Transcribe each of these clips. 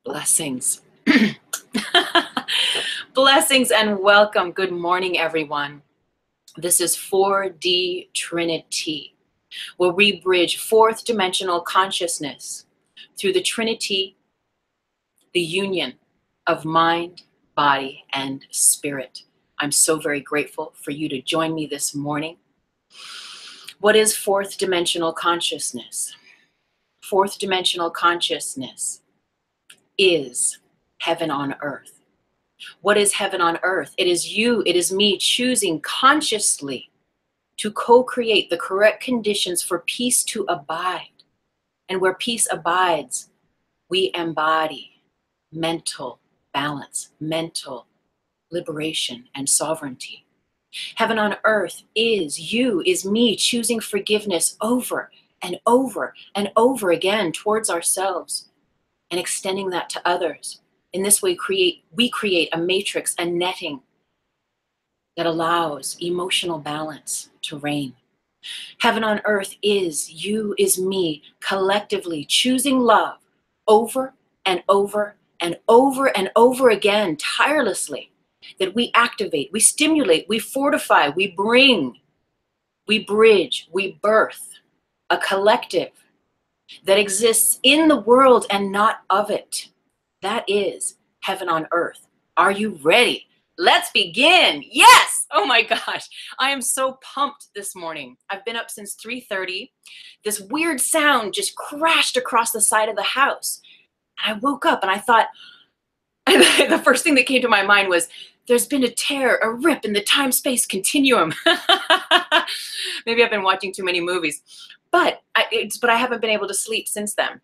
Blessings. Blessings and welcome. Good morning, everyone. This is 4D Trinity, where we bridge fourth dimensional consciousness through the Trinity, the union of mind, body, and spirit. I'm so very grateful for you to join me this morning. What is fourth dimensional consciousness? Fourth dimensional consciousness is heaven on earth. What is heaven on earth? It is you, it is me choosing consciously to co-create the correct conditions for peace to abide. And where peace abides, we embody mental balance, mental liberation, and sovereignty. Heaven on earth is you, is me choosing forgiveness over and over and over again towards ourselves and extending that to others. In this way, we create a matrix, a netting that allows emotional balance to reign. Heaven on earth is you, is me, collectively choosing love over and over and over and over again, tirelessly, that we activate, we stimulate, we fortify, we bring, we bridge, we birth a collective that exists in the world and not of it. That is heaven on earth. Are you ready? Let's begin. Yes. Oh my gosh. I am so pumped this morning. I've been up since 3:30. This weird sound just crashed across the side of the house. And I woke up and I thought, the first thing that came to my mind was, there's been a tear, a rip in the time-space continuum. Maybe I've been watching too many movies. But I haven't been able to sleep since then.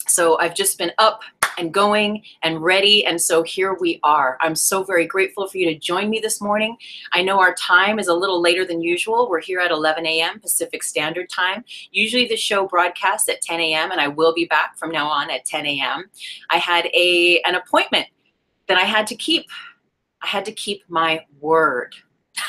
So I've just been up and going and ready. And so here we are. I'm so very grateful for you to join me this morning. I know our time is a little later than usual. We're here at 11 a.m. Pacific Standard Time. Usually the show broadcasts at 10 a.m. and I will be back from now on at 10 a.m. I had an appointment that I had to keep. I had to keep my word.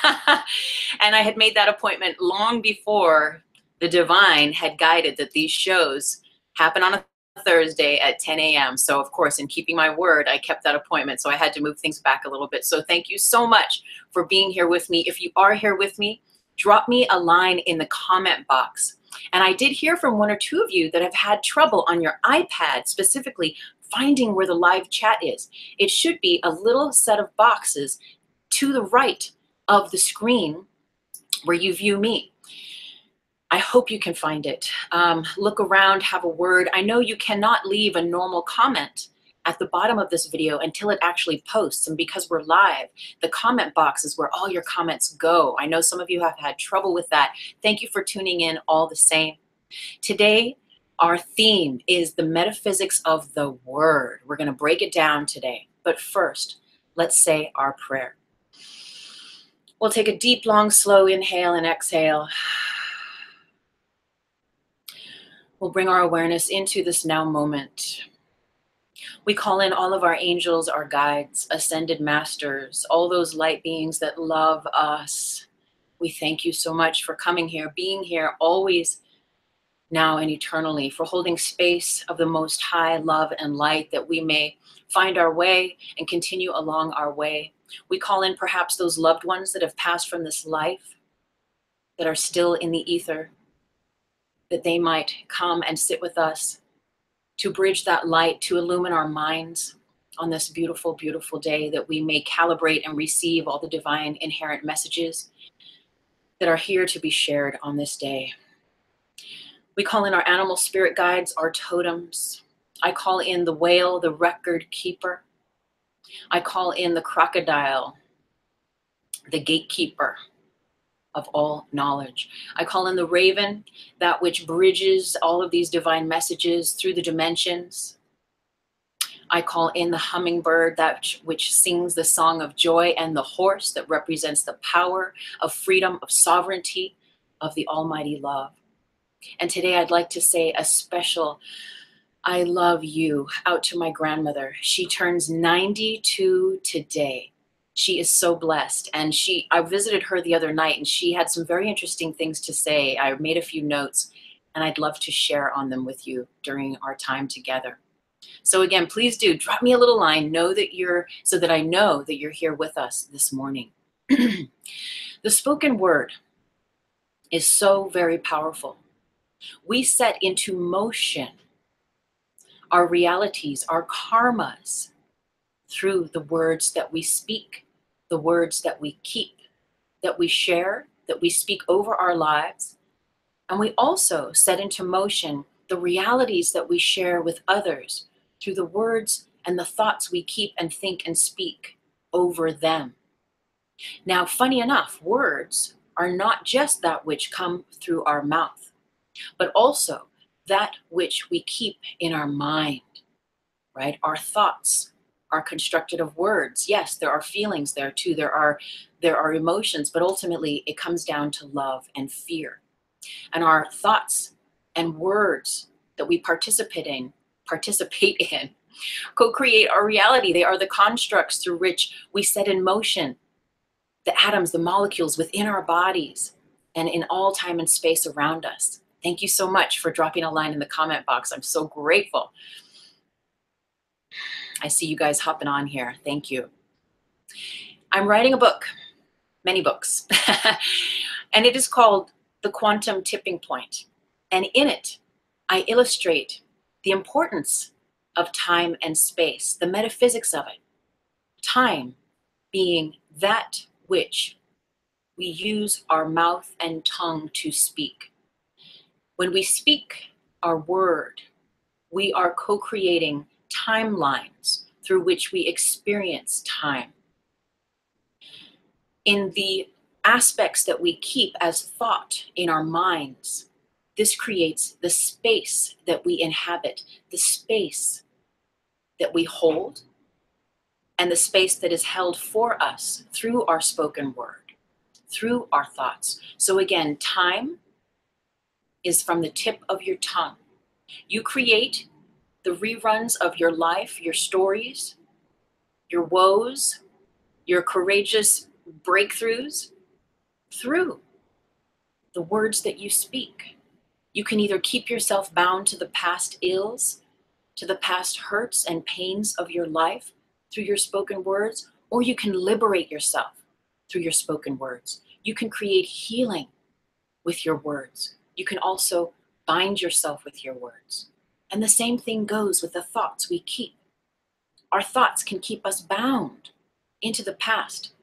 And I had made that appointment long before the divine had guided that these shows happen on a Thursday at 10 a.m. So of course, in keeping my word, I kept that appointment. So I had to move things back a little bit. So thank you so much for being here with me. If you are here with me, drop me a line in the comment box. And I did hear from one or two of you that have had trouble on your iPad, specifically finding where the live chat is. It should be a little set of boxes to the right of the screen where you view me. I hope you can find it. Look around, have a word. I know you cannot leave a normal comment at the bottom of this video until it actually posts. And because we're live, the comment box is where all your comments go. I know some of you have had trouble with that. Thank you for tuning in all the same. Today, our theme is the metaphysics of the word. We're going to break it down today. But first, let's say our prayer. We'll take a deep, long, slow inhale and exhale. We'll bring our awareness into this now moment. We call in all of our angels, our guides, ascended masters, all those light beings that love us. We thank you so much for coming here, being here always, now and eternally, for holding space of the most high love and light that we may find our way and continue along our way. We call in perhaps those loved ones that have passed from this life, that are still in the ether, that they might come and sit with us to bridge that light, to illumine our minds on this beautiful, beautiful day, that we may calibrate and receive all the divine inherent messages that are here to be shared on this day. We call in our animal spirit guides, our totems. I call in the whale, the record keeper. I call in the crocodile, the gatekeeper of all knowledge. I call in the raven, that which bridges all of these divine messages through the dimensions. I call in the hummingbird, that which sings the song of joy, and the horse that represents the power of freedom, of sovereignty, of the almighty love. And today I'd like to say a special I love you out to my grandmother. She turns 92 today. She is so blessed. And I visited her the other night and she had some very interesting things to say. I made a few notes and I'd love to share on them with you during our time together. So again, please do drop me a little line, so that I know that you're here with us this morning. The spoken word is so very powerful. We set into motion our realities, our karmas, through the words that we speak, the words that we keep, that we share, that we speak over our lives. And we also set into motion the realities that we share with others through the words and the thoughts we keep and think and speak over them. Now, funny enough, words are not just that which come through our mouth, but also that which we keep in our mind, right? Our thoughts are constructed of words. Yes, there are feelings there too. There are emotions, but ultimately it comes down to love and fear. And our thoughts and words that we participate in, co-create our reality. They are the constructs through which we set in motion the atoms, the molecules within our bodies and in all time and space around us. Thank you so much for dropping a line in the comment box. I'm so grateful. I see you guys hopping on here. Thank you. I'm writing a book, many books, and it is called The Quantum Tipping Point. And in it, I illustrate the importance of time and space, the metaphysics of it. Time being that which we use our mouth and tongue to speak. When we speak our word, we are co-creating timelines through which we experience time. In the aspects that we keep as thought in our minds, this creates the space that we inhabit, the space that we hold, and the space that is held for us through our spoken word, through our thoughts. So again, time is from the tip of your tongue. You create the reruns of your life, your stories, your woes, your courageous breakthroughs through the words that you speak. You can either keep yourself bound to the past ills, to the past hurts and pains of your life through your spoken words, or you can liberate yourself through your spoken words. You can create healing with your words. You can also bind yourself with your words. And the same thing goes with the thoughts we keep. Our thoughts can keep us bound into the past,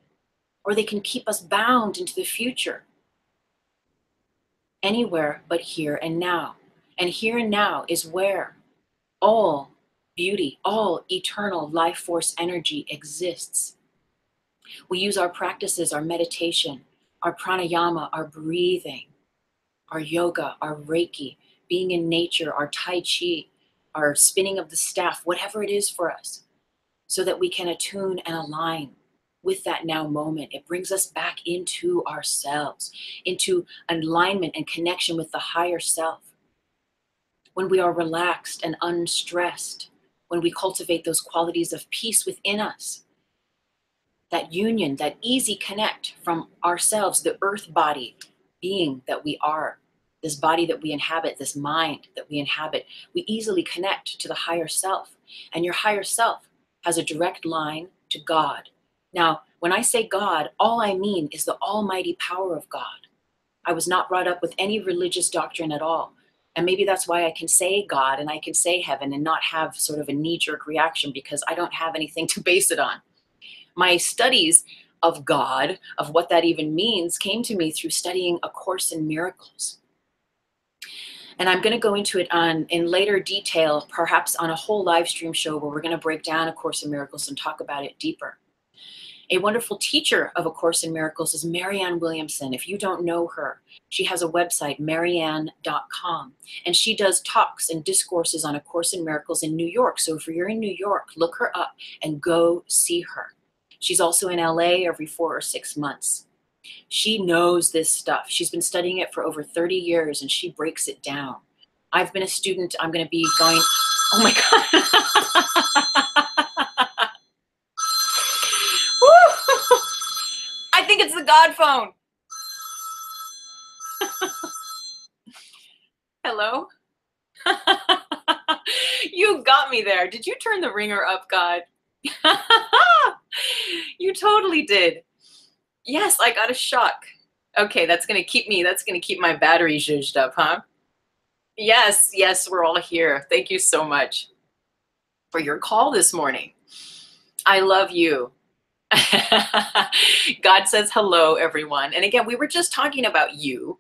or they can keep us bound into the future. Anywhere but here and now. And here and now is where all beauty, all eternal life force energy exists. We use our practices, our meditation, our pranayama, our breathing, our yoga, our Reiki, being in nature, our Tai Chi, our spinning of the staff, whatever it is for us, so that we can attune and align with that now moment. It brings us back into ourselves, into alignment and connection with the higher self. When we are relaxed and unstressed, when we cultivate those qualities of peace within us, that union, that easy connect from ourselves, the earth body being that we are, this body that we inhabit, this mind that we inhabit, we easily connect to the higher self. And your higher self has a direct line to God. Now, when I say God, all I mean is the almighty power of God. I was not brought up with any religious doctrine at all. And maybe that's why I can say God and I can say heaven and not have sort of a knee-jerk reaction, because I don't have anything to base it on. My studies of God, of what that even means, came to me through studying A Course in Miracles. And I'm going to go into it in later detail, perhaps on a whole live stream show where we're going to break down A Course in Miracles and talk about it deeper. A wonderful teacher of A Course in Miracles is Marianne Williamson. If you don't know her, she has a website, marianne.com, and she does talks and discourses on A Course in Miracles in New York. So if you're in New York, look her up and go see her. She's also in LA every 4 or 6 months. She knows this stuff. She's been studying it for over 30 years and she breaks it down. I've been a student. I'm going to be going, oh my God. I think it's the God phone. Hello? You got me there. Did you turn the ringer up, God? You totally did. Yes, I got a shock. Okay, that's gonna keep my battery zhuzhed up, huh? Yes, yes, we're all here. Thank you so much for your call this morning. I love you. God says hello, everyone. And again, we were just talking about you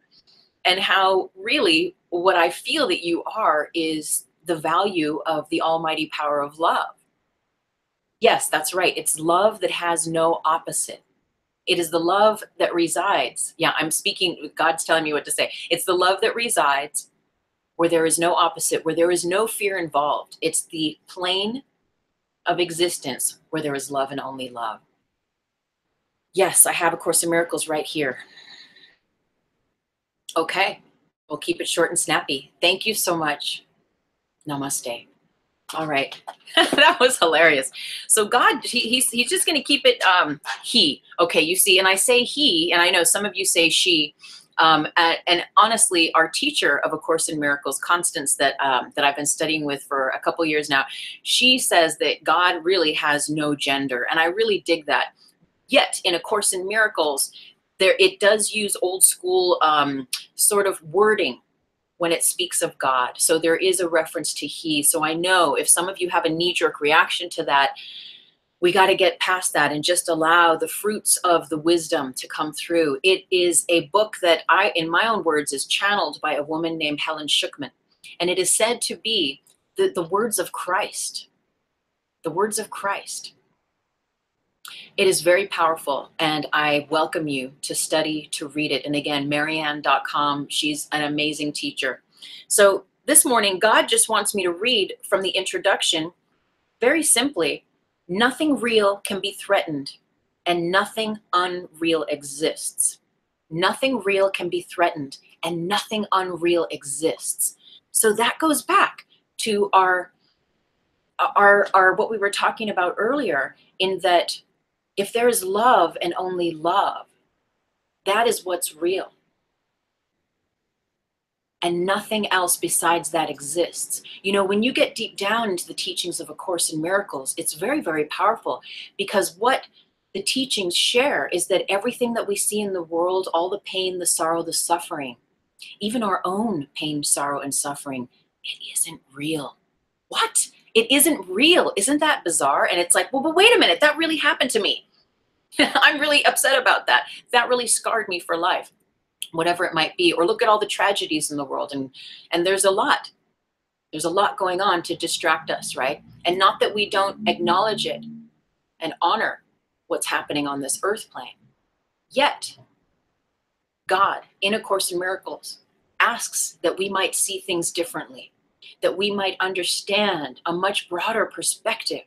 and how really what I feel that you are is the value of the almighty power of love. Yes, that's right. It's love that has no opposite. It is the love that resides. Yeah, I'm speaking, God's telling me what to say. It's the love that resides where there is no opposite, where there is no fear involved. It's the plane of existence where there is love and only love. Yes, I have A Course in Miracles right here. Okay, we'll keep it short and snappy. Thank you so much. Namaste. All right. That was hilarious. So God, he's just going to keep it he. Okay, you see, and I say he, and I know some of you say she. And honestly, our teacher of A Course in Miracles, Constance, that I've been studying with for a couple years now, she says that God really has no gender, and I really dig that. Yet in A Course in Miracles, it does use old school sort of wording when it speaks of God. So there is a reference to he. So I know if some of you have a knee-jerk reaction to that, we got to get past that and just allow the fruits of the wisdom to come through. It is a book that in my own words, is channeled by a woman named Helen Schuckman. And it is said to be the words of Christ. The words of Christ. It is very powerful, and I welcome you to study, to read it. And again, Marianne.com, she's an amazing teacher. So this morning, God just wants me to read from the introduction, very simply, nothing real can be threatened, and nothing unreal exists. Nothing real can be threatened, and nothing unreal exists. So that goes back to our what we were talking about earlier, in that if there is love and only love, that is what's real. And nothing else besides that exists. You know, when you get deep down into the teachings of A Course in Miracles, it's very, very powerful, because what the teachings share is that everything that we see in the world, all the pain, the sorrow, the suffering, even our own pain, sorrow, and suffering, it isn't real. What? It isn't real. Isn't that bizarre? And it's like, well, but wait a minute, that really happened to me. I'm really upset about that. That really scarred me for life, whatever it might be. Or look at all the tragedies in the world. And there's a lot. There's a lot going on to distract us, right? And not that we don't acknowledge it and honor what's happening on this earth plane. Yet, God, in A Course in Miracles, asks that we might see things differently, that we might understand a much broader perspective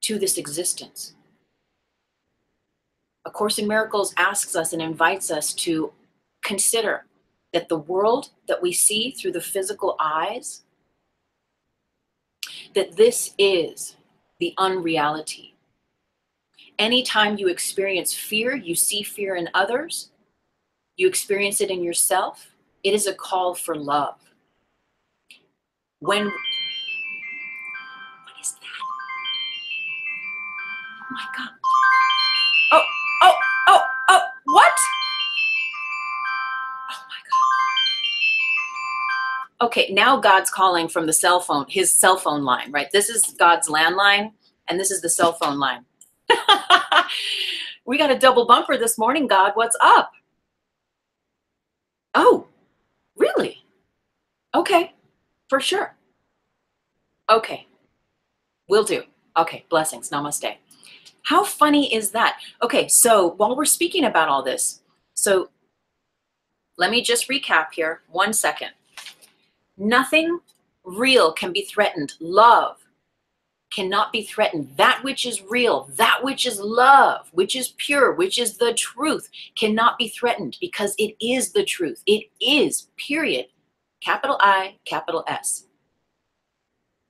to this existence. A Course in Miracles asks us and invites us to consider that the world that we see through the physical eyes, that this is the unreality. Anytime you experience fear, you see fear in others, you experience it in yourself, it is a call for love. What is that? Oh my God. What? Oh my God. Okay, now God's calling from the cell phone, his cell phone line, right? This is God's landline, and this is the cell phone line. We got a double bumper this morning, God. What's up? Oh, really? Okay, for sure. Okay, will do. Okay, blessings. Namaste. How funny is that? Okay, so while we're speaking about all this, so let me just recap here 1 second. Nothing real can be threatened. Love cannot be threatened. That which is real, that which is love, which is pure, which is the truth, cannot be threatened, because it is the truth. It is, period. Capital I, capital S.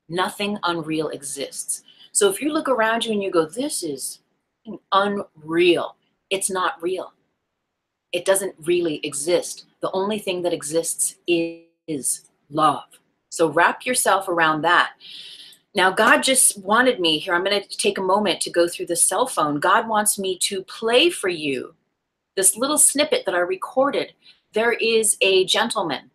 Nothing unreal exists. So if you look around you and you go, this is unreal, it's not real. It doesn't really exist. The only thing that exists is love. So wrap yourself around that. Now, God just wanted me here. I'm going to take a moment to go through the cell phone. God wants me to play for you this little snippet that I recorded. There is a gentleman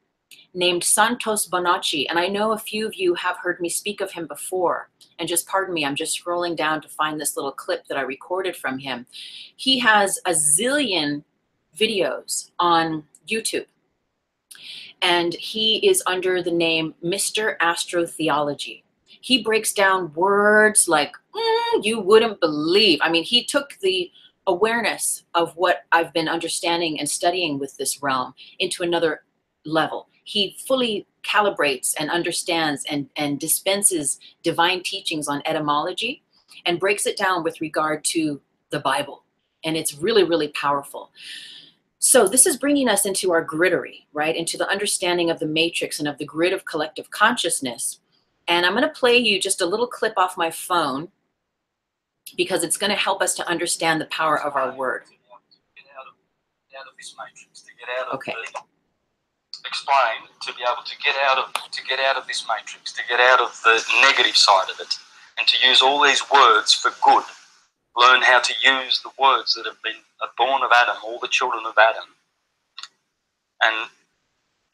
named Santos Bonacci, and I know a few of you have heard me speak of him before. And just pardon me, I'm just scrolling down to find this little clip that I recorded from him. He has a zillion videos on YouTube, and he is under the name Mr. Astrotheology. He breaks down words like you wouldn't believe. I mean, he took the awareness of what I've been understanding and studying with this realm into another level. He fully calibrates and understands and dispenses divine teachings on etymology and breaks it down with regard to the Bible. And it's really, really powerful. So this is bringing us into our griddery, right? Into the understanding of the matrix and of the grid of collective consciousness. And I'm going to play you just a little clip off my phone because it's going to help us to understand the power of our word. Out of this matrix, to get out of okay. Explain, to be able to get out of this matrix, to get out of the negative side of it, and to use all these words for good. Learn how to use the words that have been born of Adam, all the children of Adam, and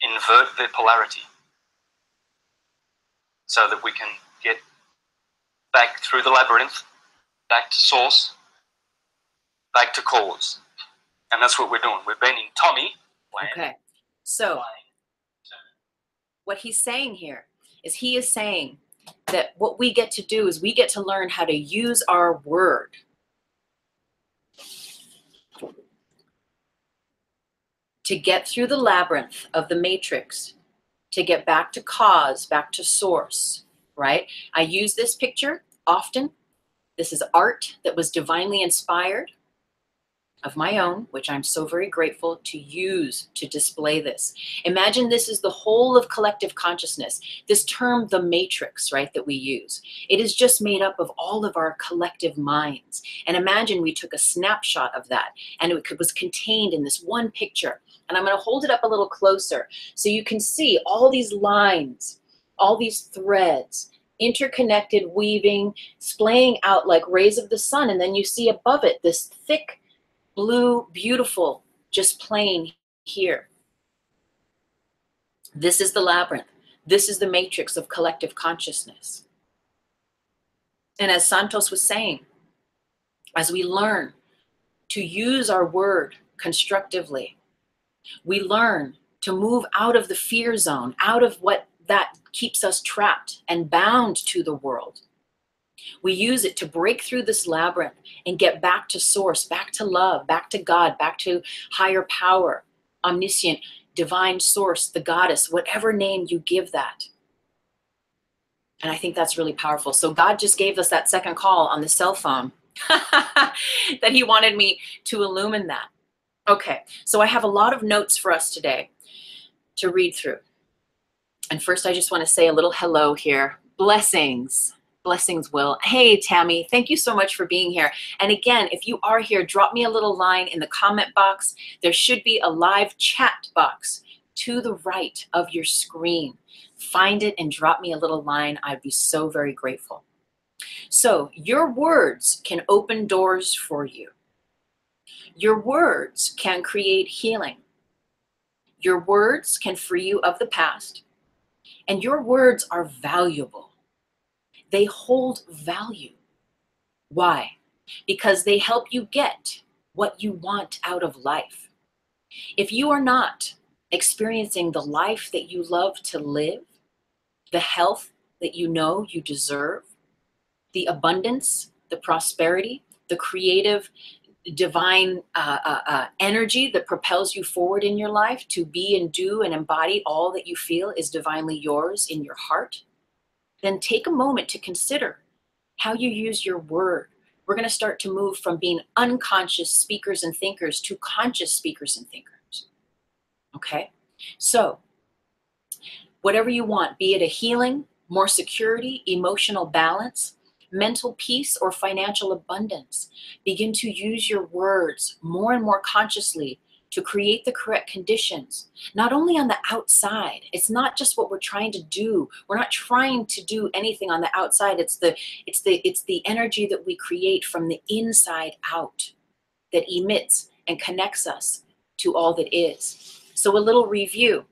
invert their polarity, so that we can get back through the labyrinth, back to source, back to cause. And that's what we're doing. We've been in Tommy land. Okay. So what he's saying here is he is saying that what we get to do is we get to learn how to use our word to get through the labyrinth of the matrix, to get back to cause, back to source, right? I use this picture often. This is art that was divinely inspired of my own, which I'm so very grateful to use to display this. Imagine this is the whole of collective consciousness. This term, the matrix, right, that we use. It is just made up of all of our collective minds. And imagine we took a snapshot of that and it was contained in this one picture. And I'm going to hold it up a little closer so you can see all these lines, all these threads, interconnected, weaving, splaying out like rays of the sun. And then you see above it this thick, blue, beautiful, just plain here. This is the labyrinth. This is the matrix of collective consciousness. And as Santos was saying, as we learn to use our word constructively, we learn to move out of the fear zone, out of what that keeps us trapped and bound to the world. We use it to break through this labyrinth and get back to source, back to love, back to God, back to higher power, omniscient, divine source, the goddess, whatever name you give that. And I think that's really powerful. So God just gave us that second call on the cell phone that he wanted me to illumine that. Okay, so I have a lot of notes for us today to read through. And first, I just want to say a little hello here. Blessings. Blessings, Will. Hey, Tammy, thank you so much for being here. And again, if you are here, drop me a little line in the comment box. There should be a live chat box to the right of your screen. Find it and drop me a little line. I'd be so very grateful. So your words can open doors for you. Your words can create healing. Your words can free you of the past. And your words are valuable. They hold value. Why? Because they help you get what you want out of life. If you are not experiencing the life that you love to live, the health that you know you deserve, the abundance, the prosperity, the creative, divine energy that propels you forward in your life to be and do and embody all that you feel is divinely yours in your heart, then take a moment to consider how you use your word. We're going to start to move from being unconscious speakers and thinkers to conscious speakers and thinkers. Okay? So, whatever you want, be it a healing, more security, emotional balance, mental peace, or financial abundance, begin to use your words more and more consciously to create the correct conditions, not only on the outside. It's not just what we're trying to do. We're not trying to do anything on the outside. It's the energy that we create from the inside out that emits and connects us to all that is. So a little review.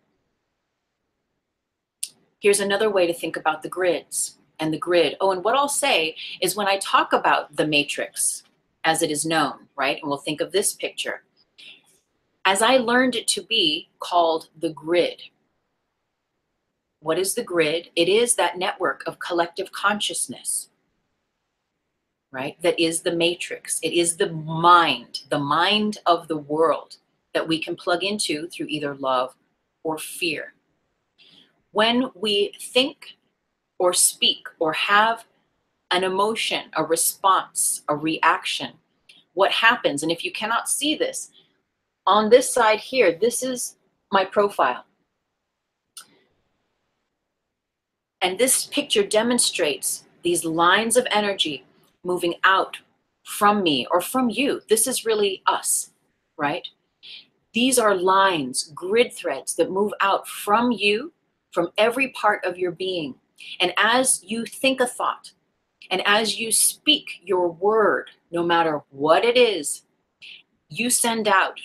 Here's another way to think about the grids and the grid. Oh, and what I'll say is when I talk about the matrix as it is known, right? And we'll think of this picture. As I learned it to be called the grid. What is the grid? It is that network of collective consciousness, right? That is the matrix. It is the mind of the world that we can plug into through either love or fear. When we think or speak or have an emotion, a response, a reaction, what happens, and if you cannot see this, on this side here, this is my profile. And this picture demonstrates these lines of energy moving out from me or from you. This is really us, right? These are lines, grid threads that move out from you, from every part of your being. And as you think a thought, and as you speak your word, no matter what it is, you send out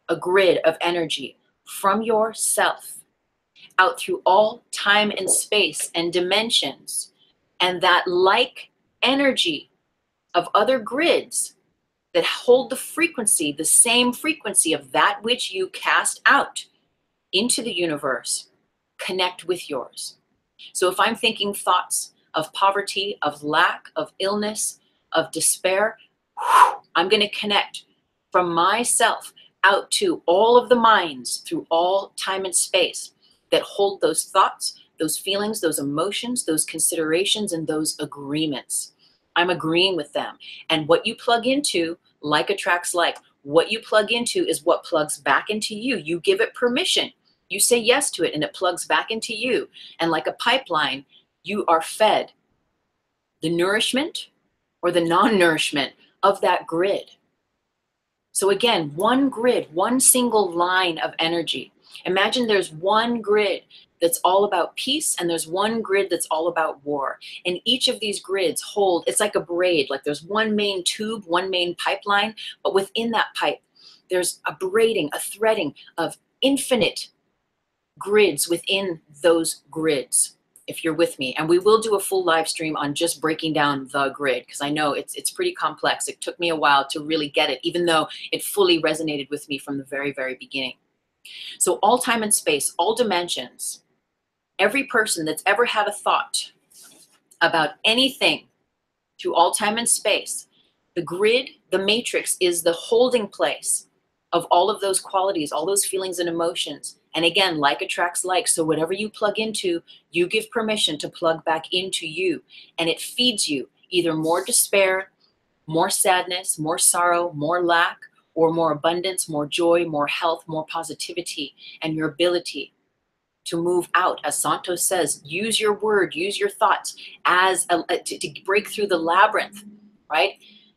a grid of energy from yourself out through all time and space and dimensions. And that like energy of other grids that hold the frequency, the same frequency of that which you cast out into the universe, connect with yours. So if I'm thinking thoughts of poverty, of lack, of illness, of despair, I'm going to connect from myself out to all of the minds through all time and space that hold those thoughts, those feelings, those emotions, those considerations, and those agreements. I'm agreeing with them. And what you plug into, like attracts like. What you plug into is what plugs back into you. You give it permission. You say yes to it, and it plugs back into you. And like a pipeline, you are fed the nourishment or the non-nourishment of that grid. So again, one grid, one single line of energy. Imagine there's one grid that's all about peace, and there's one grid that's all about war. And each of these grids hold, it's like a braid, like there's one main tube, one main pipeline, but within that pipe, there's a braiding, a threading of infinite grids within those grids, if you're with me. And we will do a full live stream on just breaking down the grid, because I know it's pretty complex. It took me a while to really get it, even though it fully resonated with me from the very, very beginning. So all time and space, all dimensions, every person that's ever had a thought about anything through all time and space, the grid, the matrix, is the holding place of all of those qualities, all those feelings and emotions. And again, like attracts like. So whatever you plug into, you give permission to plug back into you. And it feeds you either more despair, more sadness, more sorrow, more lack, or more abundance, more joy, more health, more positivity, and your ability to move out. As Santos says, use your word, use your thoughts as to break through the labyrinth, right?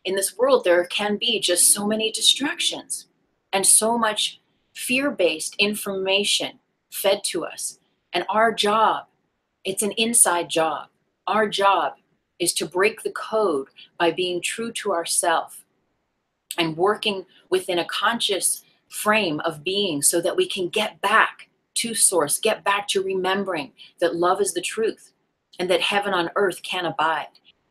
In this world, there can be just so many distractions and so much fear-based information fed to us. And our job, it's an inside job. Our job is to break the code by being true to ourselves and working within a conscious frame of being so that we can get back to source, get back to remembering that love is the truth and that heaven on earth can abide.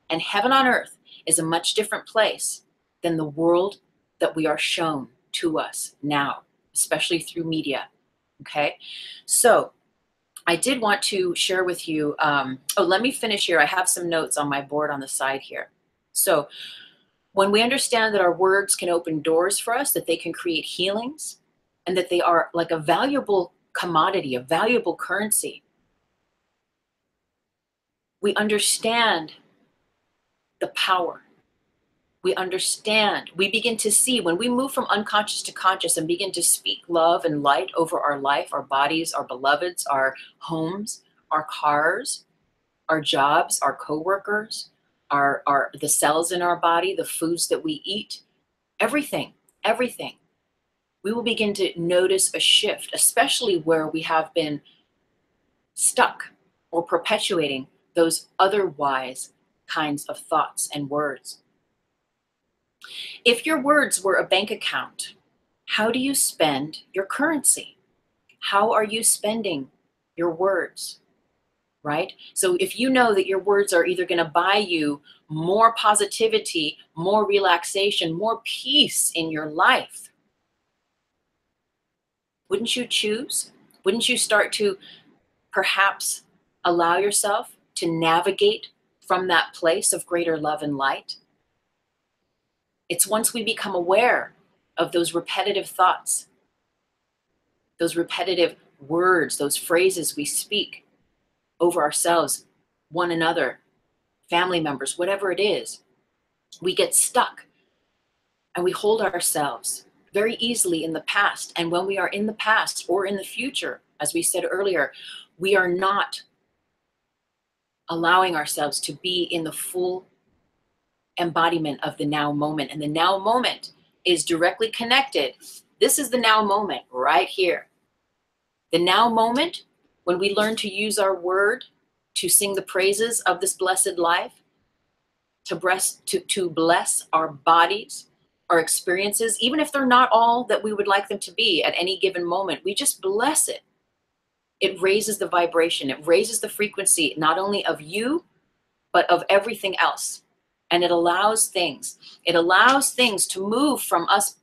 And heaven on earth is a much different place than the world that we are shown to us now, especially through media. Okay, so I did want to share with you, let me finish here. I have some notes on my board on the side here. So when we understand that our words can open doors for us, that they can create healings, and that they are like a valuable commodity, a valuable currency, we understand the power. We understand, we begin to see, when we move from unconscious to conscious and begin to speak love and light over our life, our bodies, our beloveds, our homes, our cars, our jobs, our coworkers, the cells in our body, the foods that we eat, everything, we will begin to notice a shift, especially where we have been stuck or perpetuating those otherwise kinds of thoughts and words. If your words were a bank account, how do you spend your currency? How are you spending your words? Right? So if you know that your words are either going to buy you more positivity, more relaxation, more peace in your life, wouldn't you choose? Wouldn't you start to perhaps allow yourself to navigate from that place of greater love and light? It's once we become aware of those repetitive thoughts, those repetitive words, those phrases we speak over ourselves, one another, family members, whatever it is, we get stuck and we hold ourselves very easily in the past. And when we are in the past or in the future, as we said earlier, we are not allowing ourselves to be in the full embodiment of the now moment. And the now moment is directly connected. This is the now moment right here. The now moment, when we learn to use our word to sing the praises of this blessed life, to bless our bodies, our experiences, even if they're not all that we would like them to be at any given moment, we just bless it. It raises the vibration. It raises the frequency, not only of you, but of everything else. And it allows things to move from us,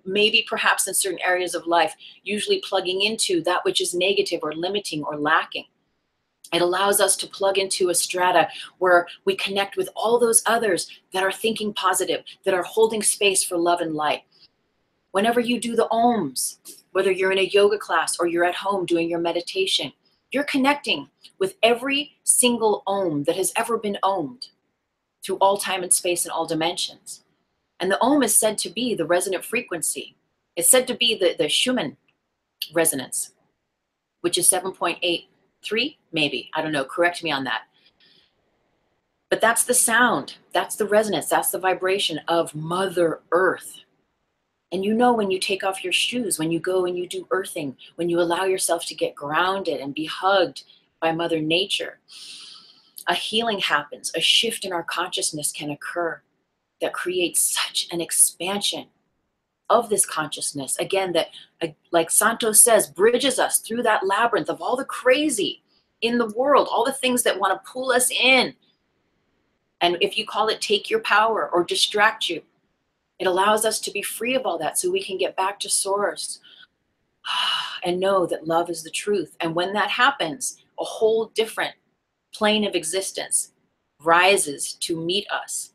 maybe perhaps in certain areas of life, usually plugging into that which is negative or limiting or lacking. It allows us to plug into a strata where we connect with all those others that are thinking positive, that are holding space for love and light. Whenever you do the ohms, whether you're in a yoga class or you're at home doing your meditation, you're connecting with every single ohm that has ever been ohmed through all time and space and all dimensions. And the ohm is said to be the resonant frequency. It's said to be the Schumann resonance, which is 7.83, maybe. I don't know. Correct me on that. But that's the sound. That's the resonance. That's the vibration of Mother Earth. And you know, when you take off your shoes, when you go and you do earthing, when you allow yourself to get grounded and be hugged by Mother Nature, a healing happens. A shift in our consciousness can occur that creates such an expansion of this consciousness. Again, that, like Santos says, bridges us through that labyrinth of all the crazy in the world, all the things that want to pull us in. And if you call it take your power or distract you, it allows us to be free of all that so we can get back to source and know that love is the truth. And when that happens, a whole different plane of existence rises to meet us.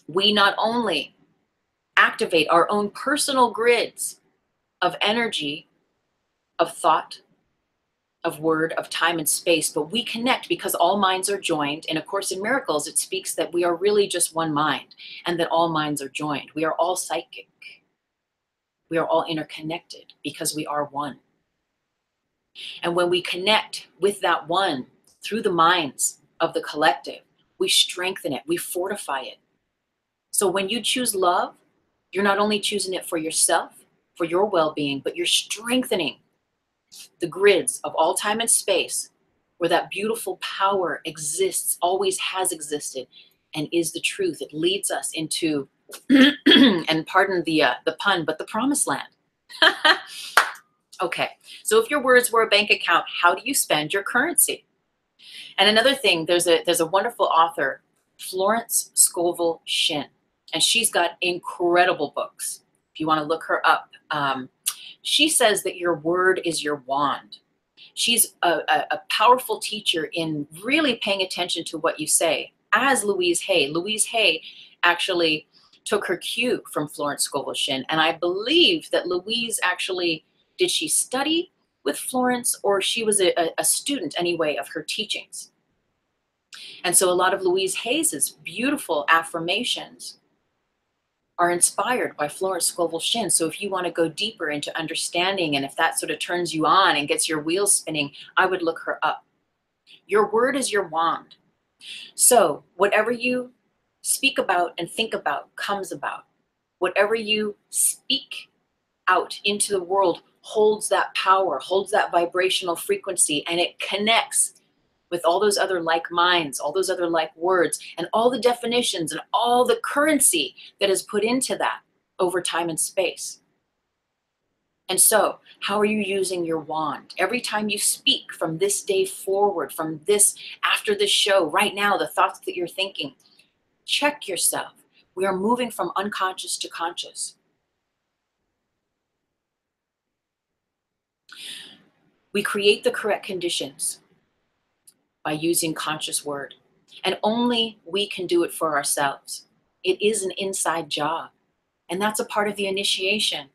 We not only activate our own personal grids of energy, of thought, of word, of time and space, but we connect because all minds are joined. And of course, in Miracles, it speaks that we are really just one mind and that all minds are joined. We are all psychic. We are all interconnected because we are one. And when we connect with that one through the minds of the collective, we strengthen it, we fortify it. So when you choose love, you're not only choosing it for yourself, for your well-being, but you're strengthening the grids of all time and space where that beautiful power exists, always has existed, and is the truth. It leads us into, and pardon the pun, but the promised land. Okay, so if your words were a bank account, how do you spend your currency? And another thing, there's a wonderful author, Florence Scovel Shinn, and she's got incredible books. If you want to look her up, she says that your word is your wand. She's a powerful teacher in really paying attention to what you say, as Louise Hay. Louise Hay actually took her cue from Florence Scovel Shinn, and I believe that Louise actually, did she study with Florence, or she was a student anyway of her teachings? And so a lot of Louise Hay's beautiful affirmations are inspired by Florence Scovel Shinn. So if you want to go deeper into understanding, and if that sort of turns you on and gets your wheels spinning, I would look her up. Your word is your wand. So whatever you speak about and think about comes about. Whatever you speak out into the world holds that power, holds that vibrational frequency, and it connects with all those other like minds, all those other like words, and all the definitions and all the currency that is put into that over time and space. And so, how are you using your wand? Every time you speak from this day forward, from this, after this show, right now, the thoughts that you're thinking, check yourself. We are moving from unconscious to conscious. We create the correct conditions by using conscious word. And only we can do it for ourselves. It is an inside job. And that's a part of the initiation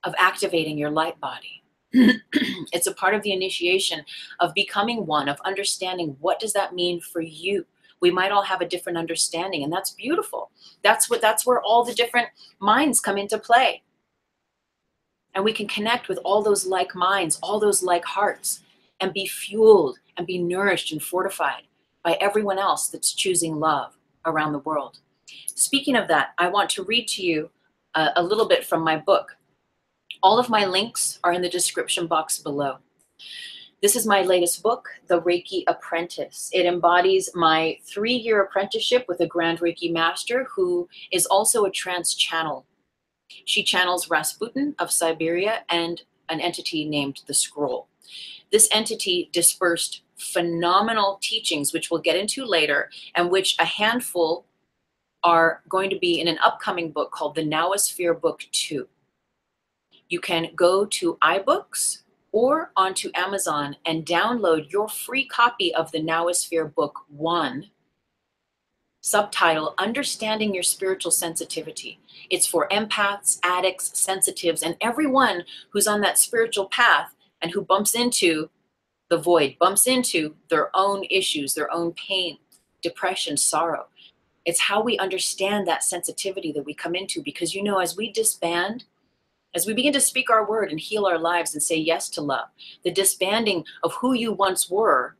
of activating your light body. It's a part of the initiation of becoming one, of understanding what does that mean for you. We might all have a different understanding, and that's beautiful. That's where all the different minds come into play. And we can connect with all those like minds, all those like hearts, and be fueled and be nourished and fortified by everyone else that's choosing love around the world. Speaking of that, I want to read to you a little bit from my book. All of my links are in the description box below. This is my latest book, The Reiki Apprentice. It embodies my 3-year apprenticeship with a Grand Reiki Master who is also a trance channel. She channels Rasputin of Siberia and an entity named the Scroll. This entity dispersed phenomenal teachings, which we'll get into later, and which a handful are going to be in an upcoming book called the +nowosphere Book 2. You can go to iBooks or onto Amazon and download your free copy of the +nowosphere Book 1, subtitle, Understanding Your Spiritual Sensitivity. It's for empaths, addicts, sensitives, and everyone who's on that spiritual path and who bumps into the void, bumps into their own issues, their own pain, depression, sorrow. It's how we understand that sensitivity that we come into, because, you know, as we disband, as we begin to speak our word and heal our lives and say yes to love, the disbanding of who you once were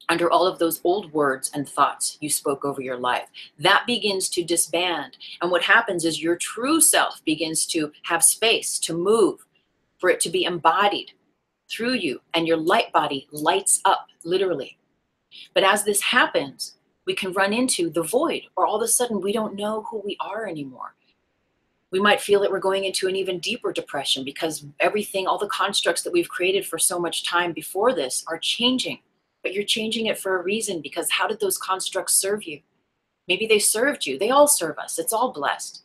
under all of those old words and thoughts you spoke over your life, that begins to disband. And what happens is your true self begins to have space to move, for it to be embodied through you, and your light body lights up, literally. But as this happens, we can run into the void, or all of a sudden we don't know who we are anymore. We might feel that we're going into an even deeper depression because everything, all the constructs that we've created for so much time before this are changing. But you're changing it for a reason, because how did those constructs serve you? Maybe they served you. They all serve us. It's all blessed.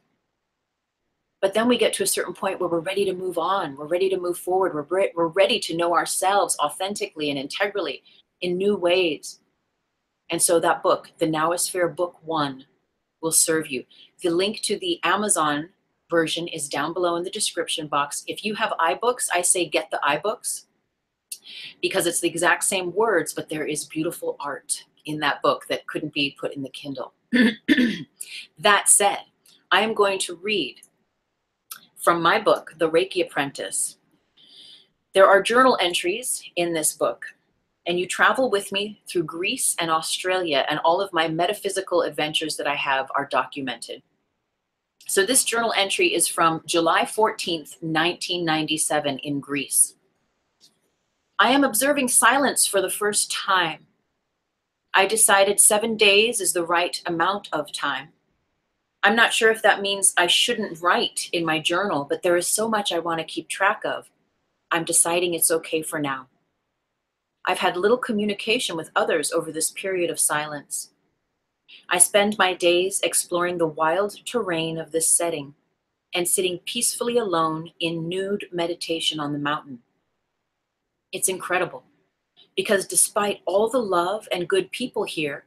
But then we get to a certain point where we're ready to move on. We're ready to move forward. We're ready to know ourselves authentically and integrally in new ways. And so that book, the +nowosphere Book 1, will serve you. The link to the Amazon version is down below in the description box. If you have iBooks, I say get the iBooks, because it's the exact same words, but there is beautiful art in that book that couldn't be put in the Kindle. That said, I am going to read from my book, The Reiki Apprentice. There are journal entries in this book, and you travel with me through Greece and Australia, and all of my metaphysical adventures that I have are documented. So this journal entry is from July 14th, 1997 in Greece. I am observing silence for the first time. I decided 7 days is the right amount of time. I'm not sure if that means I shouldn't write in my journal, but there is so much I want to keep track of. I'm deciding it's okay for now. I've had little communication with others over this period of silence. I spend my days exploring the wild terrain of this setting and sitting peacefully alone in nude meditation on the mountain. It's incredible, because despite all the love and good people here,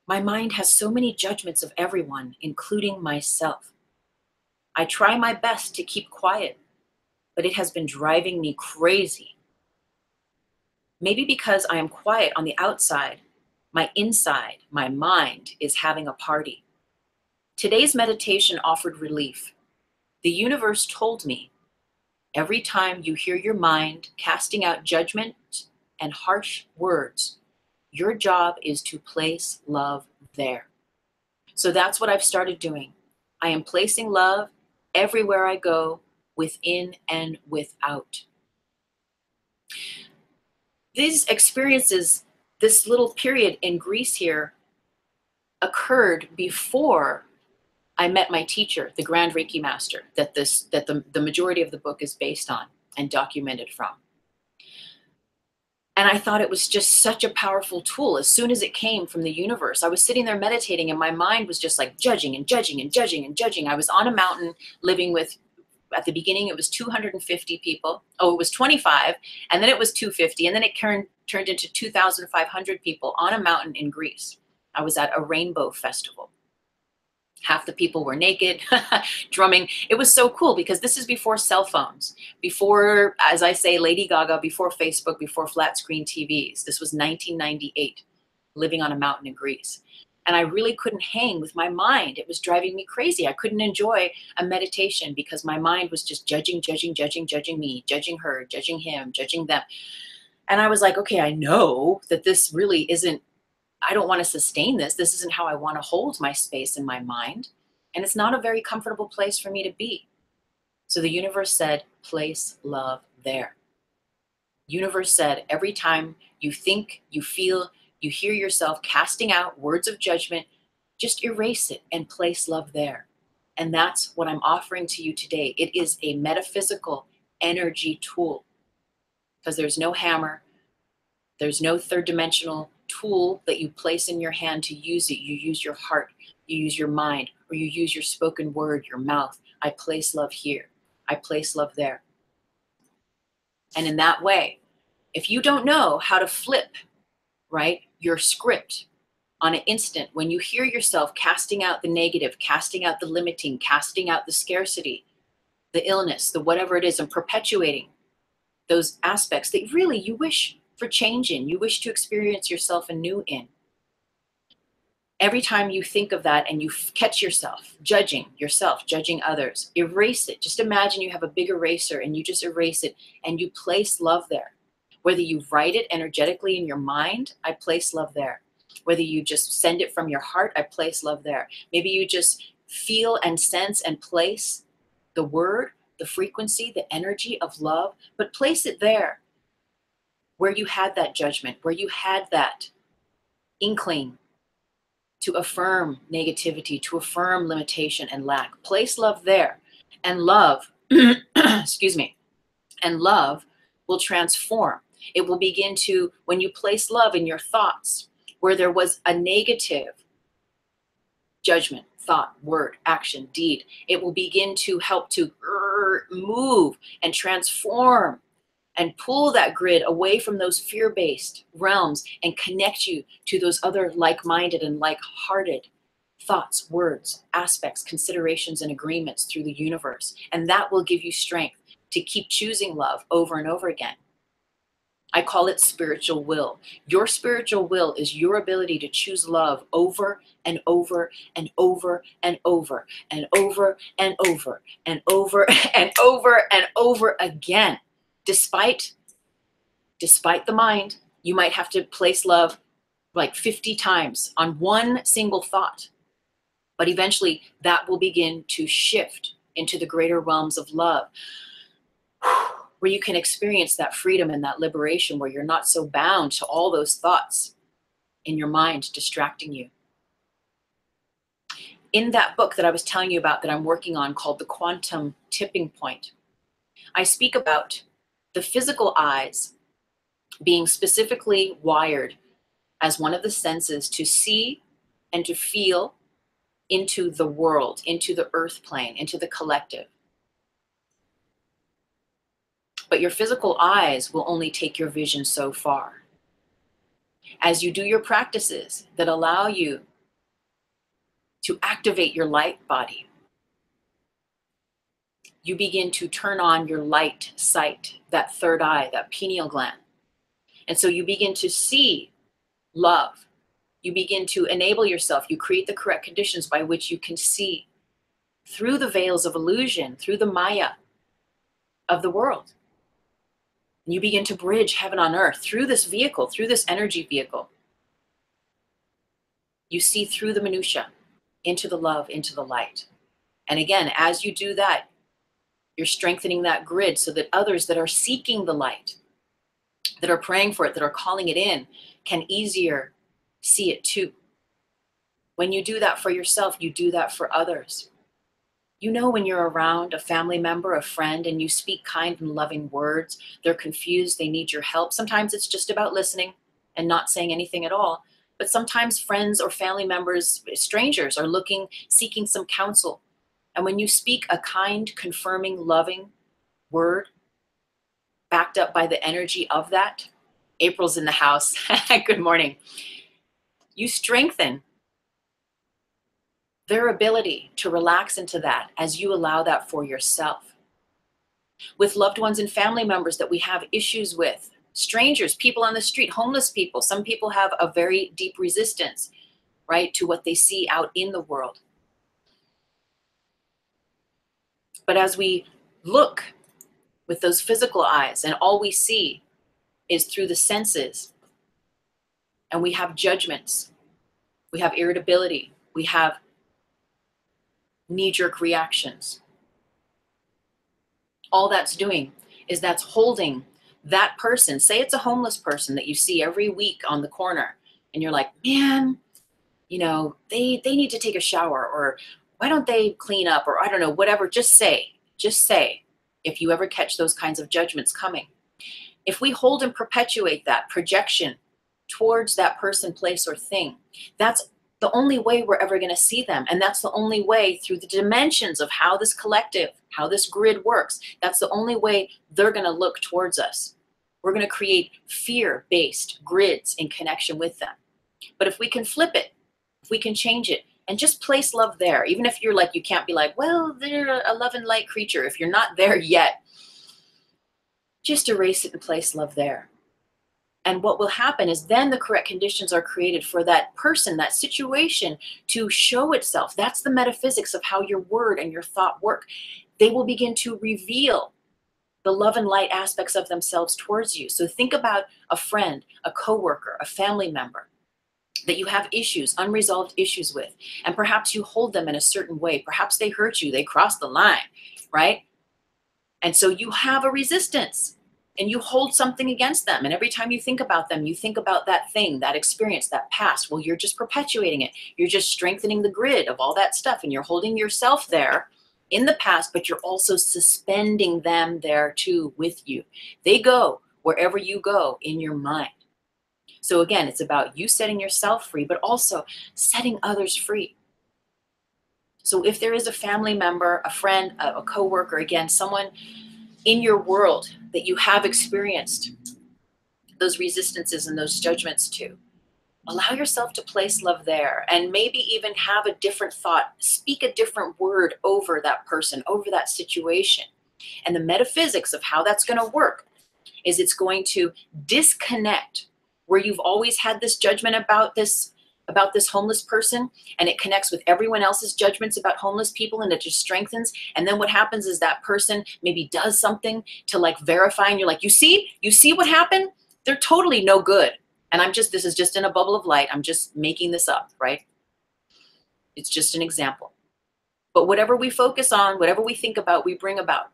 my mind has so many judgments of everyone, including myself. I try my best to keep quiet, but it has been driving me crazy. Maybe because I am quiet on the outside, my inside, my mind, is having a party. Today's meditation offered relief. The universe told me, every time you hear your mind casting out judgment and harsh words, your job is to place love there. So that's what I've started doing. I am placing love everywhere I go, within and without. These experiences, this little period in Greece here, occurred before I met my teacher, the Grand Reiki Master, that the majority of the book is based on and documented from. And I thought it was just such a powerful tool. As soon as it came from the universe, I was sitting there meditating and my mind was just like judging and judging and judging and judging. I was on a mountain living with, at the beginning, it was 250 people. Oh, it was 25, and then it was 250, and then it turned into 2,500 people on a mountain in Greece. I was at a rainbow festival. Half the people were naked, drumming. It was so cool because this is before cell phones, before, as I say, Lady Gaga, before Facebook, before flat screen TVs. This was 1998, living on a mountain in Greece. And I really couldn't hang with my mind. It was driving me crazy. I couldn't enjoy a meditation because my mind was just judging, judging, judging, judging me, judging her, judging him, judging them. And I was like, okay, I know that this really isn't, I don't want to sustain this. This isn't how I want to hold my space in my mind. And it's not a very comfortable place for me to be. So the universe said, place love there. Universe said, every time you think, you feel, you hear yourself casting out words of judgment, just erase it and place love there. And that's what I'm offering to you today. It is a metaphysical energy tool because there's no hammer. There's no third dimensional tool that you place in your hand to use it. You use your heart, you use your mind, or you use your spoken word, your mouth. I place love here. I place love there. And in that way, if you don't know how to flip, right, your script on an instant, when you hear yourself casting out the negative, casting out the limiting, casting out the scarcity, the illness, the whatever it is, and perpetuating those aspects that really you wish for change in, you wish to experience yourself anew in. Every time you think of that and you catch yourself judging others, erase it. Just imagine you have a big eraser and you just erase it and you place love there. Whether you write it energetically in your mind, I place love there. Whether you just send it from your heart, I place love there. Maybe you just feel and sense and place the word, the frequency, the energy of love, but place it there where you had that judgment, where you had that inkling to affirm negativity, to affirm limitation and lack. Place love there, and love, excuse me, and love will transform. It will begin to, when you place love in your thoughts, where there was a negative judgment, thought, word, action, deed, it will begin to help to move and transform and pull that grid away from those fear-based realms and connect you to those other like-minded and like-hearted thoughts, words, aspects, considerations, and agreements through the universe. And that will give you strength to keep choosing love over and over again. I call it spiritual will. Your spiritual will is your ability to choose love over and over and over and over and over and over and over and over and over again. Despite the mind, you might have to place love like 50 times on one single thought. But eventually that will begin to shift into the greater realms of love, where you can experience that freedom and that liberation, where you're not so bound to all those thoughts in your mind distracting you. In that book that I was telling you about that I'm working on called The Quantum Tipping Point, I speak about the physical eyes being specifically wired as one of the senses to see and to feel into the world, into the earth plane, into the collective. But your physical eyes will only take your vision so far. As you do your practices that allow you to activate your light body, you begin to turn on your light sight, that third eye, that pineal gland. And so you begin to see love. You begin to enable yourself. You create the correct conditions by which you can see through the veils of illusion, through the Maya of the world. And you begin to bridge heaven on earth through this vehicle, through this energy vehicle. You see through the minutia, into the love, into the light. And again, as you do that, You're strengthening that grid so that others that are seeking the light, that are praying for it, that are calling it in, can easier see it too. When you do that for yourself, you do that for others. You know, when you're around a family member, a friend, and you speak kind and loving words, they're confused, they need your help. Sometimes it's just about listening and not saying anything at all. But sometimes friends or family members, strangers, are looking, seeking some counsel. And when you speak a kind, confirming, loving word, backed up by the energy of that, April's in the house. Good morning. You strengthen their ability to relax into that as you allow that for yourself. With loved ones and family members that we have issues with, strangers, people on the street, homeless people, some people have a very deep resistance, right, to what they see out in the world. But as we look with those physical eyes and all we see is through the senses, and we have judgments, we have irritability, we have knee-jerk reactions. All that's doing is that's holding that person. Say it's a homeless person that you see every week on the corner, and you're like, man, you know, they need to take a shower, or why don't they clean up, or I don't know, whatever. Just say, if you ever catch those kinds of judgments coming. If we hold and perpetuate that projection towards that person, place, or thing, that's the only way we're ever going to see them. And that's the only way through the dimensions of how this collective, how this grid works. That's the only way they're going to look towards us. We're going to create fear-based grids in connection with them. But if we can flip it, if we can change it, and just place love there, even if you're like, you can't be like, well, they're a love and light creature. If you're not there yet, just erase it and place love there. And what will happen is then the correct conditions are created for that person, that situation to show itself. That's the metaphysics of how your word and your thought work. They will begin to reveal the love and light aspects of themselves towards you. So think about a friend, a coworker, a family member that you have issues, unresolved issues with, and perhaps you hold them in a certain way. Perhaps they hurt you, they crossed the line, right? And so you have a resistance. And you hold something against them. And every time you think about them, you think about that thing, that experience, that past. Well, you're just perpetuating it. You're just strengthening the grid of all that stuff. And you're holding yourself there in the past, but you're also suspending them there too with you. They go wherever you go in your mind. So again, it's about you setting yourself free, but also setting others free. So if there is a family member, a friend, a coworker, again, someone in your world that you have experienced those resistances and those judgments to, allow yourself to place love there, and maybe even have a different thought, speak a different word over that person, over that situation. And the metaphysics of how that's going to work is it's going to disconnect where you've always had this judgment about this homeless person, and it connects with everyone else's judgments about homeless people, and it just strengthens. And then what happens is that person maybe does something to like verify, and you're like, you see what happened? They're totally no good. And this is just in a bubble of light. I'm just making this up, right? It's just an example. But whatever we focus on, whatever we think about, we bring about.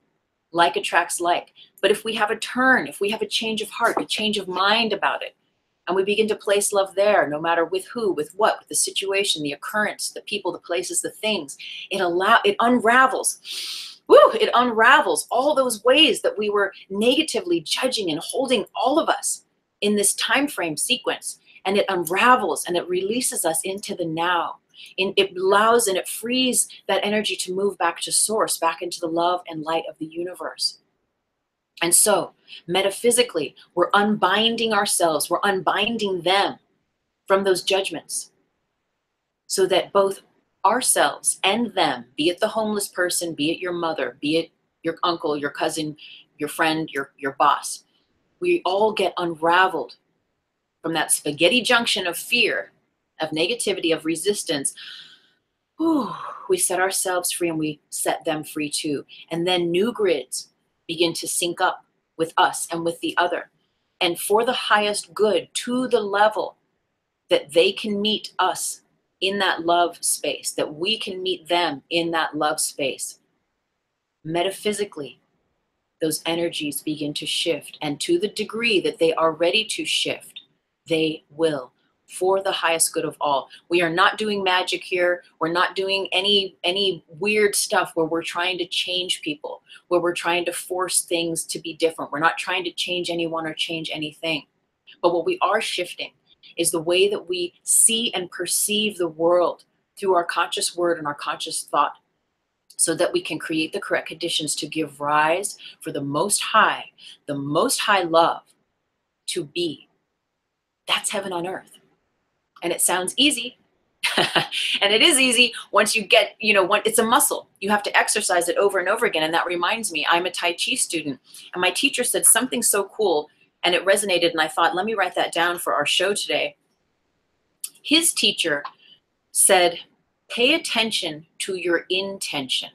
Like attracts like. But if we have a turn, if we have a change of heart, a change of mind about it, and we begin to place love there, no matter with who, with what, with the situation, the occurrence, the people, the places, the things, it unravels. Woo! It unravels all those ways that we were negatively judging and holding all of us in this time frame sequence. And it unravels and it releases us into the now. It allows and it frees that energy to move back to source, back into the love and light of the universe. And so, metaphysically, we're unbinding ourselves, we're unbinding them from those judgments, so that both ourselves and them, be it the homeless person, be it your mother, be it your uncle, your cousin, your friend, your boss, we all get unraveled from that spaghetti junction of fear, of negativity, of resistance. Whew, we set ourselves free and we set them free too. And then new grids begin to sync up with us and with the other, and for the highest good, to the level that they can meet us in that love space, that we can meet them in that love space. Metaphysically, those energies begin to shift. And to the degree that they are ready to shift, they will, for the highest good of all. We are not doing magic here. We're not doing any weird stuff where we're trying to change people, where we're trying to force things to be different. We're not trying to change anyone or change anything. But what we are shifting is the way that we see and perceive the world through our conscious word and our conscious thought, so that we can create the correct conditions to give rise for the most high love to be. That's heaven on earth. And it sounds easy. And it is easy once you get, it's a muscle. You have to exercise it over and over again. And that reminds me, I'm a Tai Chi student, and my teacher said something so cool, and it resonated. And I thought, let me write that down for our show today. His teacher said, pay attention to your intention.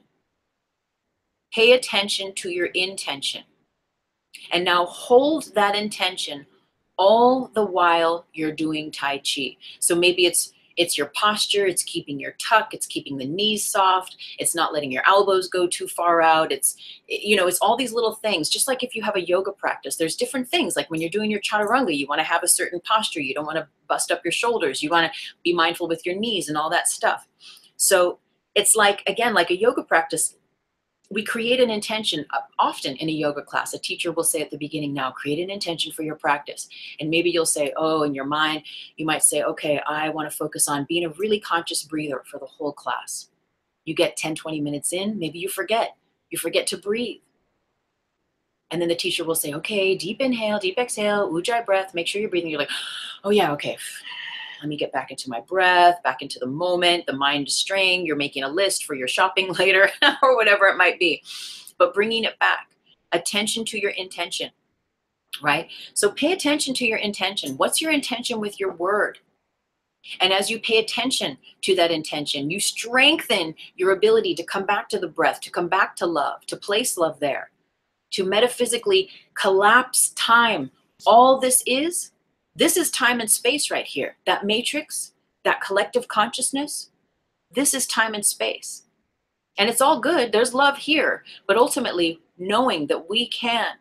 Pay attention to your intention. And now hold that intention all the while you're doing Tai Chi. So maybe it's your posture, it's keeping your tuck, it's keeping the knees soft, it's not letting your elbows go too far out, it's all these little things. Just like if you have a yoga practice, there's different things. Like when you're doing your chaturanga, you want to have a certain posture, you don't want to bust up your shoulders, you want to be mindful with your knees and all that stuff. So it's like, again, like a yoga practice, we create an intention. Often in a yoga class, a teacher will say at the beginning, now create an intention for your practice. And maybe you'll say, oh, in your mind, you might say, okay, I want to focus on being a really conscious breather for the whole class. You get 10, 20 minutes in, maybe you forget to breathe. And then the teacher will say, okay, deep inhale, deep exhale, ujjayi breath, make sure you're breathing. You're like, oh yeah, okay. Let me get back into my breath, back into the moment. The mind is straying. You're making a list for your shopping later or whatever it might be. But bringing it back, attention to your intention, right? So pay attention to your intention. What's your intention with your word? And as you pay attention to that intention, you strengthen your ability to come back to the breath, to come back to love, to place love there, to metaphysically collapse time. All this is time and space right here. That matrix, that collective consciousness, this is time and space. And it's all good. There's love here. But ultimately, knowing that we can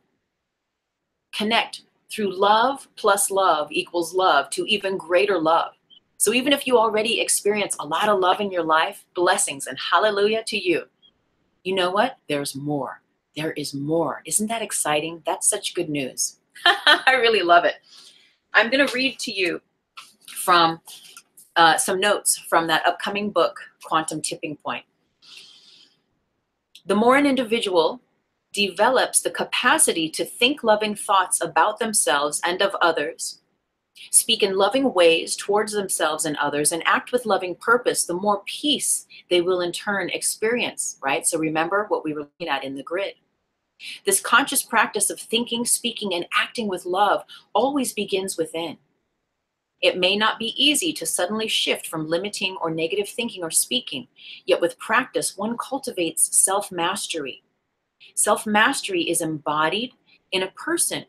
connect through love plus love equals love to even greater love. So even if you already experience a lot of love in your life, blessings and hallelujah to you. You know what? There's more. There is more. Isn't that exciting? That's such good news. I really love it. I'm going to read to you from some notes from that upcoming book, Quantum Tipping Point. The more an individual develops the capacity to think loving thoughts about themselves and of others, speak in loving ways towards themselves and others, and act with loving purpose, the more peace they will in turn experience, right? So remember what we were looking at in the grid. This conscious practice of thinking, speaking, and acting with love always begins within. It may not be easy to suddenly shift from limiting or negative thinking or speaking, yet with practice, one cultivates self-mastery. Self-mastery is embodied in a person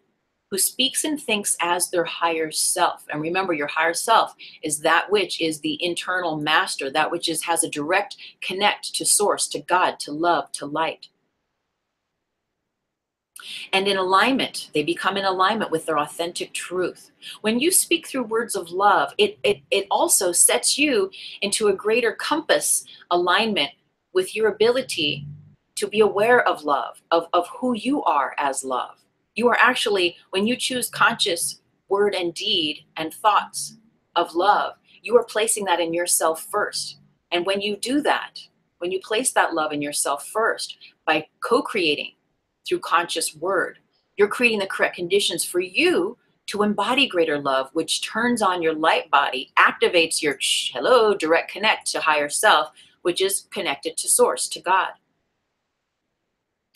who speaks and thinks as their higher self. And remember, your higher self is that which is the internal master, that which has a direct connect to source, to God, to love, to light. And in alignment, they become in alignment with their authentic truth. When you speak through words of love, it also sets you into a greater compass alignment with your ability to be aware of love, of who you are as love. You are actually, when you choose conscious word and deed and thoughts of love, you are placing that in yourself first. And when you do that, when you place that love in yourself first by co-creating through conscious word, you're creating the correct conditions for you to embody greater love, which turns on your light body, activates your direct connect to higher self, which is connected to source, to God.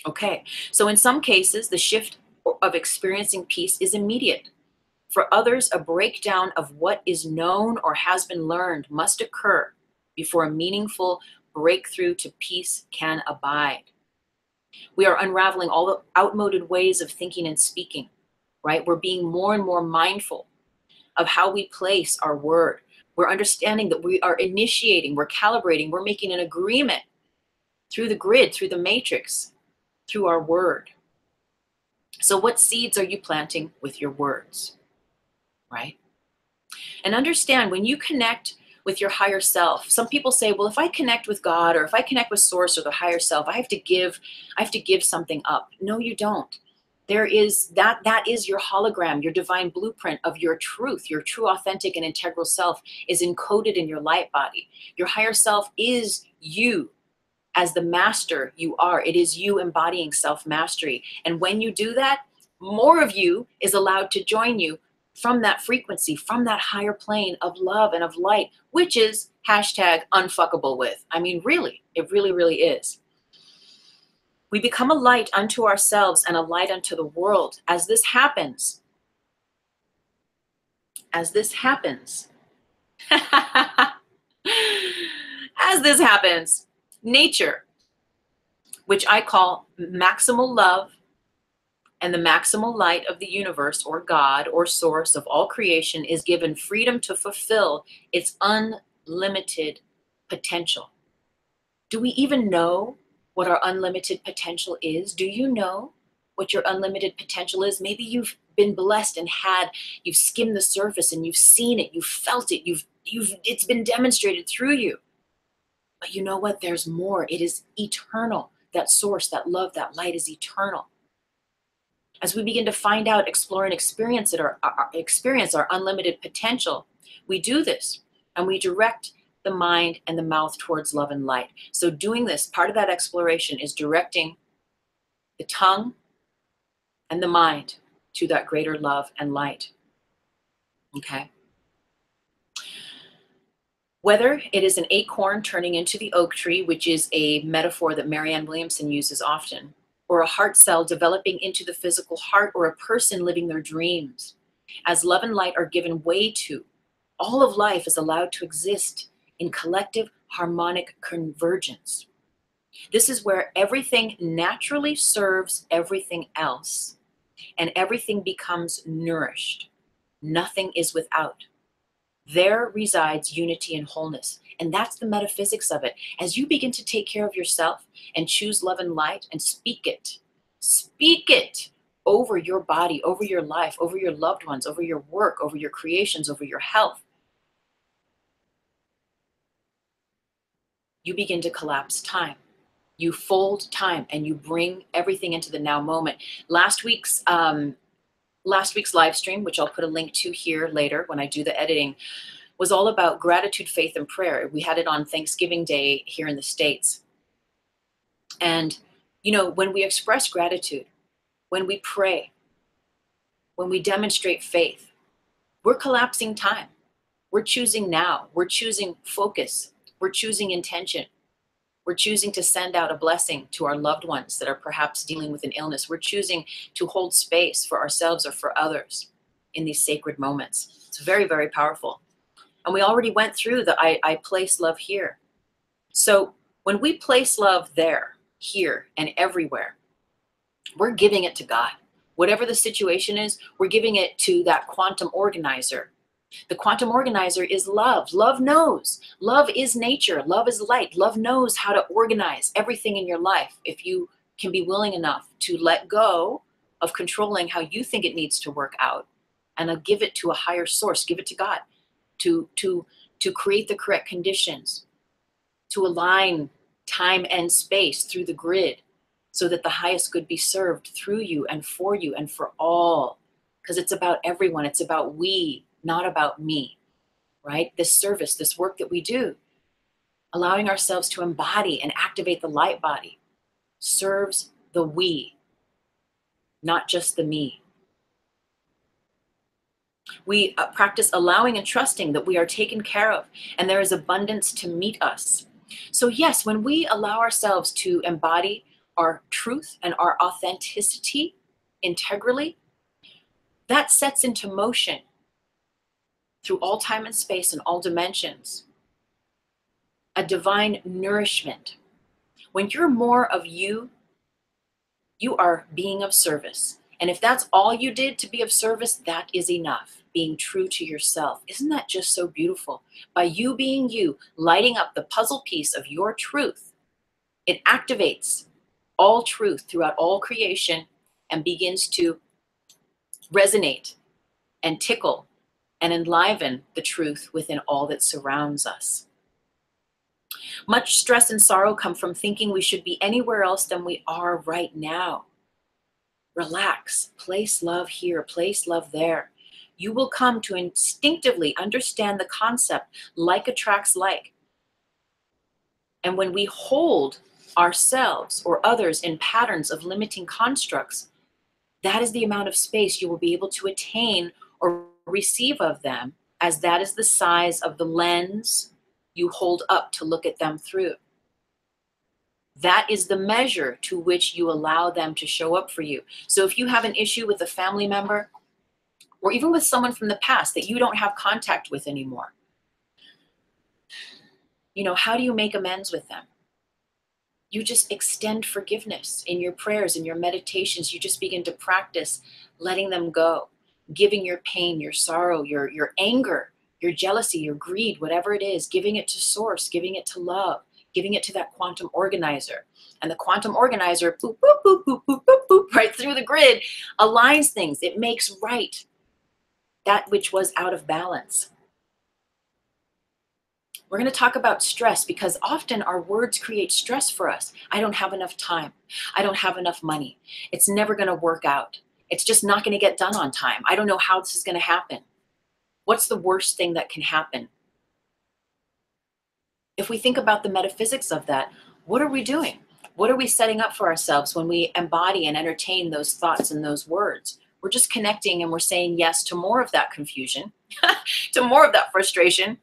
Okay, so in some cases, the shift of experiencing peace is immediate. For others, a breakdown of what is known or has been learned must occur before a meaningful breakthrough to peace can abide. We are unraveling all the outmoded ways of thinking and speaking, right? We're being more and more mindful of how we place our word. We're understanding that we are initiating, we're calibrating, we're making an agreement through the grid, through the matrix, through our word. So what seeds are you planting with your words, right? And understand, when you connect with your higher self, some people say, well, if I connect with God, or if I connect with source or the higher self, I have to give something up. No, you don't. There is that is your hologram, your divine blueprint of your truth. Your true, authentic, and integral self is encoded in your light body. Your higher self is you. As the master you are, it is you embodying self-mastery. And when you do that, more of you is allowed to join you from that frequency, from that higher plane of love and of light, which is hashtag unfuckable with. I mean, really, it really, really is. We become a light unto ourselves and a light unto the world. As this happens, as this happens, nature, which I call maximal love and the maximal light of the universe, or God, or source of all creation, is given freedom to fulfill its unlimited potential. Do we even know what our unlimited potential is? Do you know what your unlimited potential is? Maybe you've been blessed and you've skimmed the surface and you've seen it, you've felt it, it's been demonstrated through you. But you know what? There's more. It is eternal. That source, that love, that light is eternal. As we begin to find out, explore, and experience our unlimited potential, we do this and we direct the mind and the mouth towards love and light. So doing this, part of that exploration is directing the tongue and the mind to that greater love and light. Okay? Whether it is an acorn turning into the oak tree, which is a metaphor that Marianne Williamson uses often, or a heart cell developing into the physical heart, or a person living their dreams, as love and light are given way to, all of life is allowed to exist in collective harmonic convergence. This is where everything naturally serves everything else, and everything becomes nourished. Nothing is without. There resides unity and wholeness. And that's the metaphysics of it. As you begin to take care of yourself and choose love and light and speak it over your body, over your life, over your loved ones, over your work, over your creations, over your health, you begin to collapse time. You fold time and you bring everything into the now moment. Last week's live stream, which I'll put a link to here later when I do the editing, was all about gratitude, faith, and prayer. We had it on Thanksgiving Day here in the States. And, you know, when we express gratitude, when we pray, when we demonstrate faith, we're collapsing time. We're choosing now. We're choosing focus. We're choosing intention. We're choosing to send out a blessing to our loved ones that are perhaps dealing with an illness. We're choosing to hold space for ourselves or for others in these sacred moments. It's very, very powerful. And we already went through the I place love here. So when we place love there, here, and everywhere, we're giving it to God. Whatever the situation is, we're giving it to that quantum organizer. The quantum organizer is love. Love knows. Love is nature. Love is light. Love knows how to organize everything in your life. If you can be willing enough to let go of controlling how you think it needs to work out and give it to a higher source, give it to God to create the correct conditions, to align time and space through the grid so that the highest good be served through you and for all. Because it's about everyone. It's about we, not about me, right? This service, this work that we do, allowing ourselves to embody and activate the light body, serves the we, not just the me. We practice allowing and trusting that we are taken care of and there is abundance to meet us. So yes, when we allow ourselves to embody our truth and our authenticity integrally, that sets into motion through all time and space and all dimensions a divine nourishment. When you're more of you, you are being of service. And if that's all you did to be of service, that is enough. Being true to yourself. Isn't that just so beautiful? By you being you, lighting up the puzzle piece of your truth, it activates all truth throughout all creation and begins to resonate and tickle and enliven the truth within all that surrounds us. Much stress and sorrow come from thinking we should be anywhere else than we are right now. Relax, place love here, place love there. You will come to instinctively understand the concept like attracts like. And when we hold ourselves or others in patterns of limiting constructs, that is the amount of space you will be able to attain or receive of them, as that is the size of the lens you hold up to look at them through. That is the measure to which you allow them to show up for you. So if you have an issue with a family member, or even with someone from the past that you don't have contact with anymore, you know, how do you make amends with them? You just extend forgiveness in your prayers, in your meditations. You just begin to practice letting them go, giving your pain, your sorrow, your anger, your jealousy, your greed, whatever it is, giving it to source, giving it to love, giving it to that quantum organizer. And the quantum organizer, boop, boop, boop, boop, boop, boop, boop, right through the grid, aligns things. It makes right that which was out of balance. We're going to talk about stress because often our words create stress for us. I don't have enough time. I don't have enough money. It's never going to work out. It's just not going to get done on time. I don't know how this is going to happen. What's the worst thing that can happen? If we think about the metaphysics of that, what are we doing? What are we setting up for ourselves when we embody and entertain those thoughts and those words? We're just connecting and we're saying yes to more of that confusion, to more of that frustration,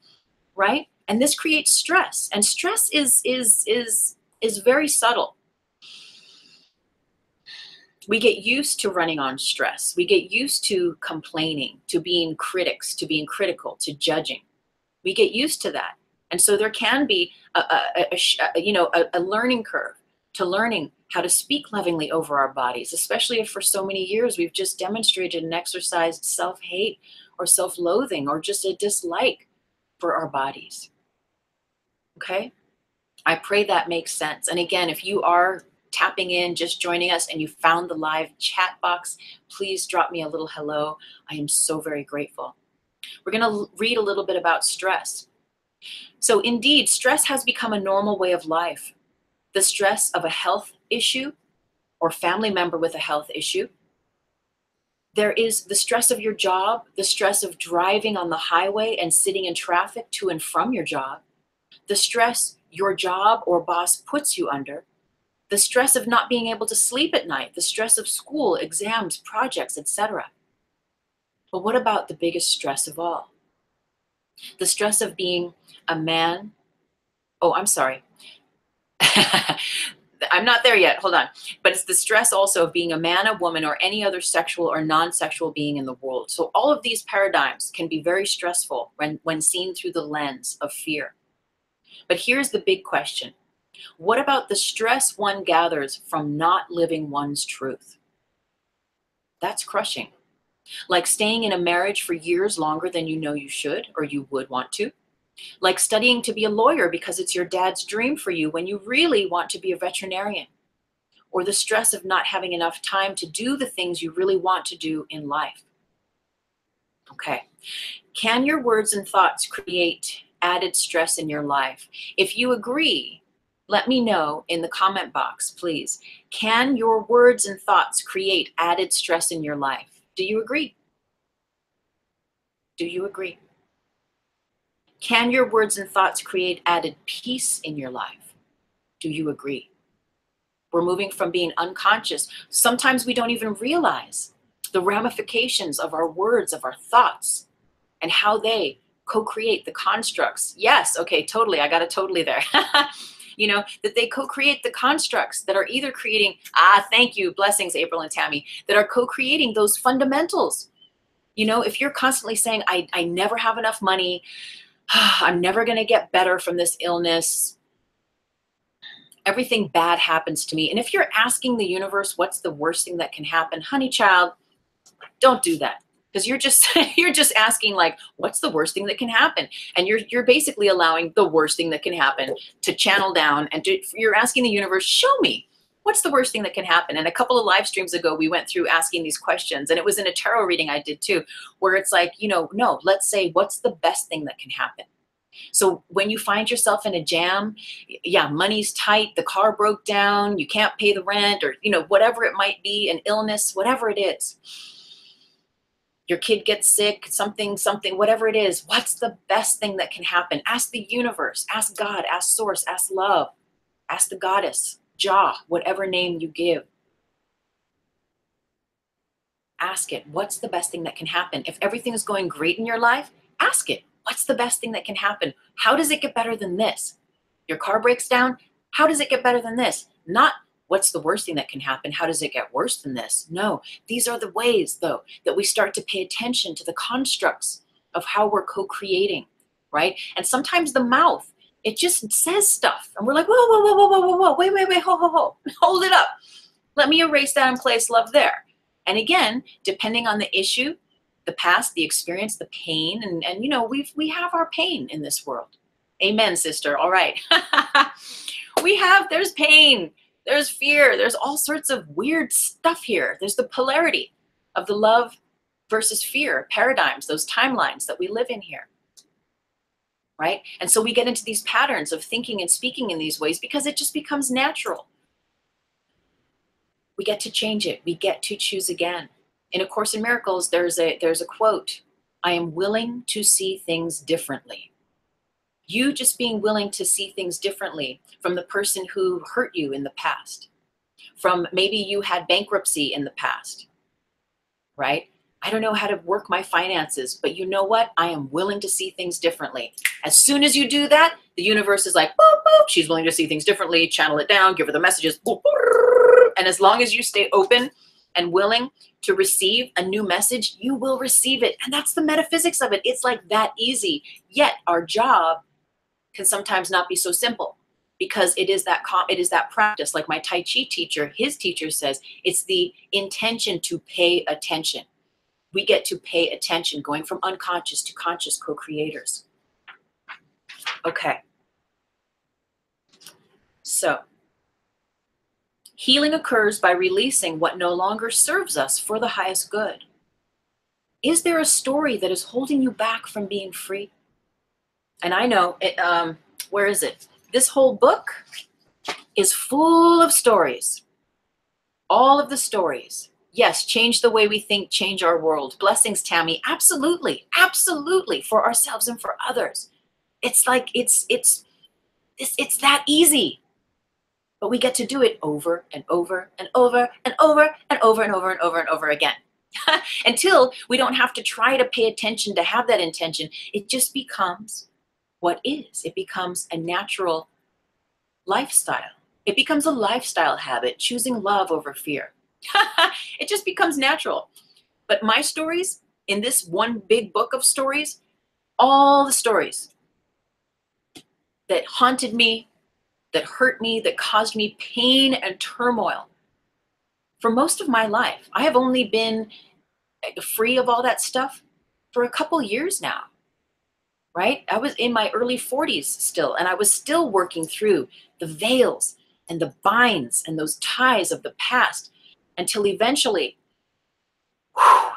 right? And this creates stress. And stress is very subtle. We get used to running on stress. We get used to complaining, to being critics, to being critical, to judging. We get used to that. And so there can be a learning curve to learning how to speak lovingly over our bodies, especially if for so many years we've just demonstrated and exercised self-hate or self-loathing or just a dislike for our bodies. Okay? I pray that makes sense. And again, if you are tapping in, just joining us, and you found the live chat box, please drop me a little hello. I am so very grateful. We're going to read a little bit about stress. So indeed, stress has become a normal way of life. The stress of a health issue or family member with a health issue. There is the stress of your job, the stress of driving on the highway and sitting in traffic to and from your job, the stress your job or boss puts you under, the stress of not being able to sleep at night, the stress of school, exams, projects, etc. But what about the biggest stress of all? The stress of being a man. Oh, I'm sorry. I'm not there yet. Hold on. But it's the stress also of being a man, a woman, or any other sexual or non-sexual being in the world. So all of these paradigms can be very stressful when seen through the lens of fear. But here's the big question. What about the stress one gathers from not living one's truth? That's crushing. Like staying in a marriage for years longer than you know you should or you would want to. Like studying to be a lawyer because it's your dad's dream for you when you really want to be a veterinarian. Or the stress of not having enough time to do the things you really want to do in life. Okay. Can your words and thoughts create added stress in your life? If you agree, let me know in the comment box, please. Can your words and thoughts create added stress in your life? Do you agree? Do you agree? Can your words and thoughts create added peace in your life? Do you agree? We're moving from being unconscious. Sometimes we don't even realize the ramifications of our words, of our thoughts, and how they co-create the constructs. Yes, okay, totally. I got a totally there. You know, that they co-create the constructs that are either creating, thank you, blessings, April and Tammy, that are co-creating those fundamentals. You know, if you're constantly saying, I never have enough money, I'm never going to get better from this illness, everything bad happens to me. And if you're asking the universe, what's the worst thing that can happen? Honey child, don't do that. Because you're just asking, like, what's the worst thing that can happen? And you're basically allowing the worst thing that can happen to channel down, and you're asking the universe, show me, What's the worst thing that can happen? And a couple of live streams ago, we went through asking these questions, and it was in a tarot reading I did too, where it's like, you know, no, let's say, what's the best thing that can happen? So when you find yourself in a jam, yeah, money's tight, the car broke down, you can't pay the rent, or, you know, whatever it might be, an illness, whatever it is, your kid gets sick, something, whatever it is, what's the best thing that can happen? Ask the universe, ask God, ask source, ask love, ask the goddess, Jah, whatever name you give. Ask it, what's the best thing that can happen? If everything is going great in your life, ask it, what's the best thing that can happen? How does it get better than this? Your car breaks down, how does it get better than this? Not what's the worst thing that can happen? How does it get worse than this? No, these are the ways, though, that we start to pay attention to the constructs of how we're co-creating, right? And sometimes the mouth, it just says stuff, and we're like, whoa, whoa, whoa, whoa, whoa, whoa, whoa, wait, hold it up. Let me erase that and place love there. And again, depending on the issue, the past, the experience, the pain, and you know, we have our pain in this world. Amen, sister. All right. There's pain. There's fear. There's all sorts of weird stuff here. There's the polarity of the love versus fear paradigms, those timelines that we live in here, right? And so we get into these patterns of thinking and speaking in these ways because it just becomes natural. We get to change it. We get to choose again. In A Course in Miracles, there's a quote, I am willing to see things differently. You just being willing to see things differently from the person who hurt you in the past, from maybe you had bankruptcy in the past, right? I don't know how to work my finances, but you know what? I am willing to see things differently. As soon as you do that, the universe is like, boop, boop, she's willing to see things differently, channel it down, give her the messages, boop, boop. And as long as you stay open and willing to receive a new message, you will receive it. And that's the metaphysics of it. It's like that easy. Yet our job can sometimes not be so simple, because it is that practice. Like my Tai Chi teacher, his teacher says, it's the intention to pay attention. We get to pay attention, going from unconscious to conscious co-creators. Okay. So, healing occurs by releasing what no longer serves us for the highest good. Is there a story that is holding you back from being free? And I know, where is it? This whole book is full of stories. All of the stories. Yes, change the way we think, change our world. Blessings, Tammy. Absolutely, absolutely, for ourselves and for others. It's like, it's that easy. But we get to do it over and over and over and over and over and over and over and over again. Until we don't have to try to pay attention to have that intention. It just becomes what is. It becomes a natural lifestyle. It becomes a lifestyle habit, choosing love over fear. It just becomes natural. But my stories, in this one big book of stories, all the stories that haunted me, that hurt me, that caused me pain and turmoil for most of my life. I have only been free of all that stuff for a couple years now. Right? I was in my early 40s still, and I was still working through the veils and the binds and those ties of the past until eventually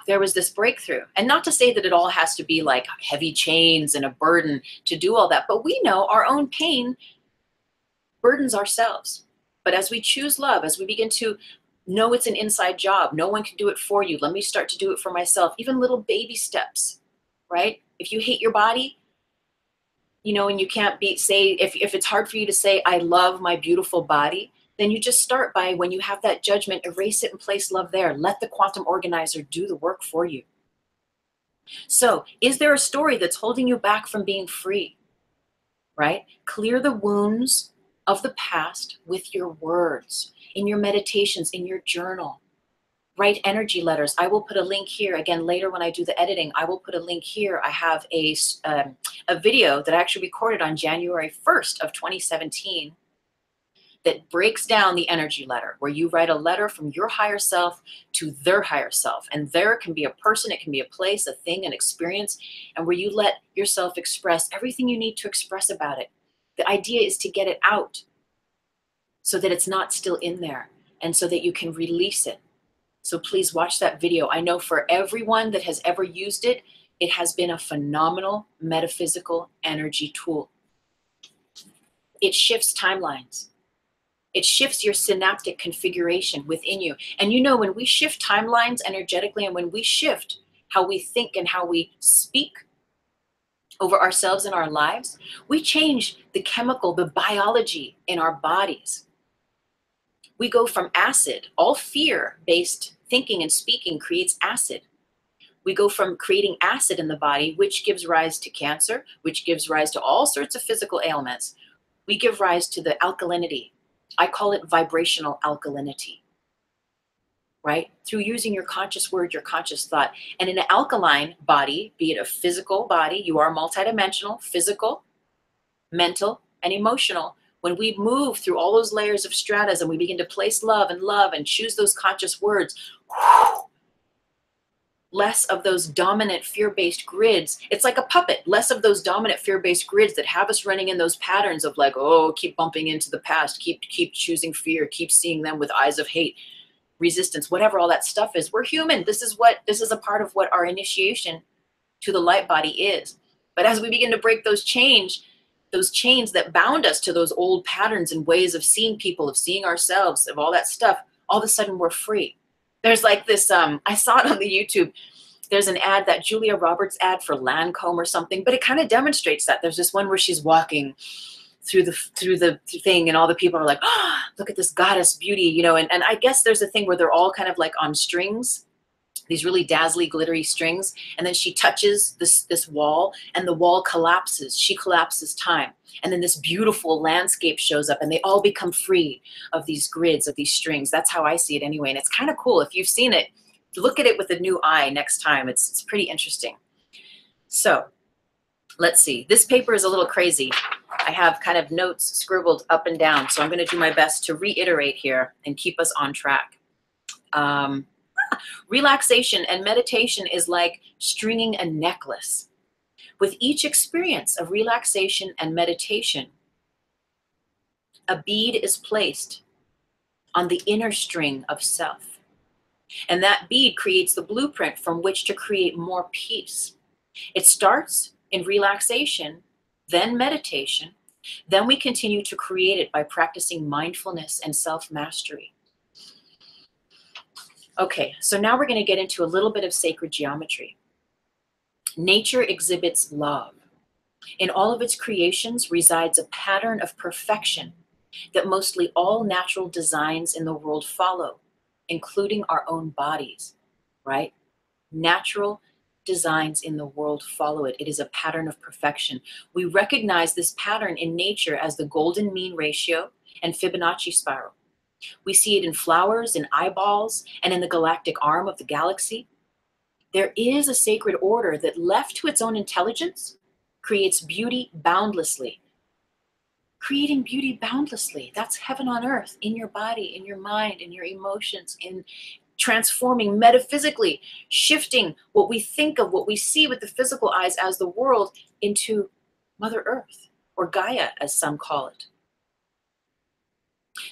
there was this breakthrough. And not to say that it all has to be like heavy chains and a burden to do all that, but we know our own pain burdens ourselves. But as we choose love, as we begin to know it's an inside job, no one can do it for you. Let me start to do it for myself. Even little baby steps, right? If you hate your body, you know, and you can't say, if it's hard for you to say, I love my beautiful body, then you just start by, when you have that judgment, erase it and place love there. Let the quantum organizer do the work for you. So, is there a story that's holding you back from being free? Right? Clear the wounds of the past with your words, in your meditations, in your journal. Write energy letters. I will put a link here. Again, later when I do the editing, I will put a link here. I have a video that I actually recorded on January 1st of 2017 that breaks down the energy letter, where you write a letter from your higher self to their higher self. And there can be a person, it can be a place, a thing, an experience, and where you let yourself express everything you need to express about it. The idea is to get it out so that it's not still in there. and so that you can release it. So please watch that video. I know for everyone that has ever used it, it has been a phenomenal metaphysical energy tool. It shifts timelines. It shifts your synaptic configuration within you. And you know, when we shift timelines energetically, and when we shift how we think and how we speak over ourselves and our lives, we change the chemical, the biology in our bodies. We go from acid, all fear-based thinking and speaking creates acid. We go from creating acid in the body, which gives rise to cancer, which gives rise to all sorts of physical ailments. We give rise to the alkalinity. I call it vibrational alkalinity, right? Through using your conscious word, your conscious thought. And in an alkaline body, be it a physical body, you are multidimensional, physical, mental, and emotional. When we move through all those layers of stratas and we begin to place love and choose those conscious words, less of those dominant fear-based grids. It's like a puppet, less of those dominant fear-based grids that have us running in those patterns of like, oh, keep bumping into the past, keep choosing fear, keep seeing them with eyes of hate, resistance, whatever all that stuff is. We're human. This is a part of what our initiation to the light body is. But as we begin to break those chains that bound us to those old patterns and ways of seeing people, of seeing ourselves, of all that stuff, all of a sudden we're free. There's like this, I saw it on the YouTube. There's an ad, that Julia Roberts ad for Lancome or something, but it kind of demonstrates that. There's this one where she's walking through the thing and all the people are like, oh, look at this goddess beauty, you know, and I guess there's a thing where they're all kind of like on strings, these really dazzly, glittery strings, and then she touches this wall and the wall collapses. She collapses time. And then this beautiful landscape shows up and they all become free of these grids, of these strings. That's how I see it anyway. And it's kind of cool. If you've seen it, look at it with a new eye next time. It's pretty interesting. So let's see. This paper is a little crazy. I have kind of notes scribbled up and down. So I'm going to do my best to reiterate here and keep us on track. Relaxation and meditation is like stringing a necklace. With each experience of relaxation and meditation, a bead is placed on the inner string of self. And that bead creates the blueprint from which to create more peace. It starts in relaxation, then meditation. Then we continue to create it by practicing mindfulness and self-mastery. Okay, so now we're going to get into a little bit of sacred geometry. Nature exhibits love. In all of its creations resides a pattern of perfection that mostly all natural designs in the world follow, including our own bodies, right? Natural designs in the world follow it. It is a pattern of perfection. We recognize this pattern in nature as the golden mean ratio and Fibonacci spiral. We see it in flowers, in eyeballs, and in the galactic arm of the galaxy. There is a sacred order that, left to its own intelligence, creates beauty boundlessly. Creating beauty boundlessly, that's heaven on earth, in your body, in your mind, in your emotions, in transforming metaphysically, shifting what we think of, what we see with the physical eyes as the world, into Mother Earth, or Gaia, as some call it.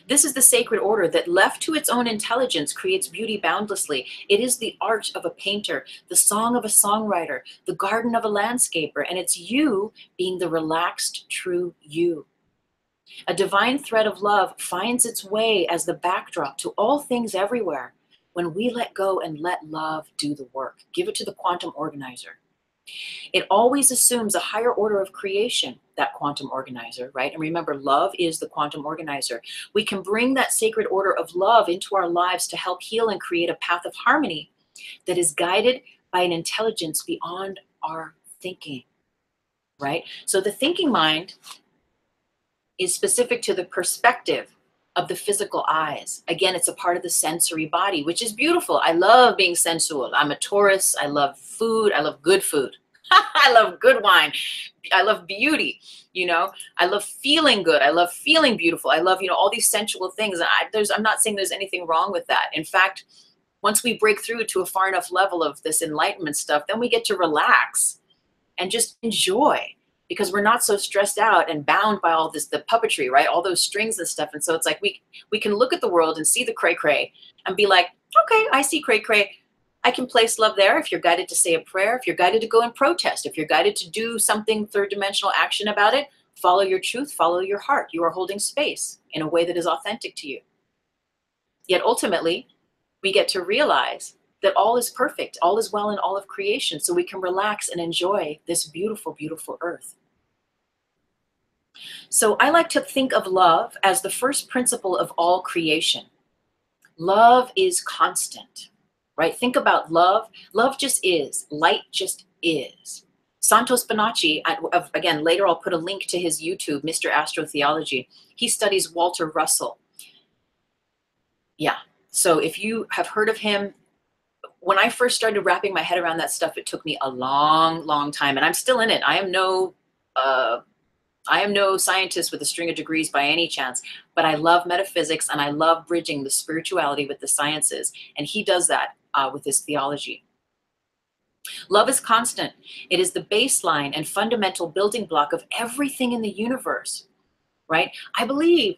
This is the sacred order that, left to its own intelligence, creates beauty boundlessly. It is the art of a painter, the song of a songwriter, the garden of a landscaper, and it's you being the relaxed, true you. A divine thread of love finds its way as the backdrop to all things everywhere when we let go and let love do the work. Give it to the quantum organizer. It always assumes a higher order of creation, that quantum organizer, right? And remember, love is the quantum organizer. We can bring that sacred order of love into our lives to help heal and create a path of harmony that is guided by an intelligence beyond our thinking, right? So the thinking mind is specific to the perspective of the physical eyes. Again, it's a part of the sensory body, which is beautiful. I love being sensual. I'm a Taurus. I love food. I love good food. I love good wine. I love beauty. You know, I love feeling good. I love feeling beautiful. I love, you know, all these sensual things. I'm not saying there's anything wrong with that. In fact, once we break through to a far enough level of this enlightenment stuff, then we get to relax and just enjoy. because we're not so stressed out and bound by all this, the puppetry, right? All those strings and stuff. And so it's like we can look at the world and see the cray-cray and be like, okay, I see cray-cray. I can place love there. If you're guided to say a prayer, if you're guided to go and protest, if you're guided to do something third dimensional action about it, follow your truth, follow your heart. You are holding space in a way that is authentic to you. Yet ultimately, we get to realize that all is perfect, all is well in all of creation, so we can relax and enjoy this beautiful, beautiful earth. So I like to think of love as the first principle of all creation. Love is constant, right? Think about love. Love just is. Light just is. Santos Bonacci, again, later I'll put a link to his YouTube, Mr. Astrotheology. He studies Walter Russell. Yeah, so if you have heard of him, when I first started wrapping my head around that stuff, it took me a long, long time, and I'm still in it. I am no scientist with a string of degrees by any chance, but I love metaphysics and I love bridging the spirituality with the sciences, and he does that with his theology. Love is constant. It is the baseline and fundamental building block of everything in the universe, right? I believe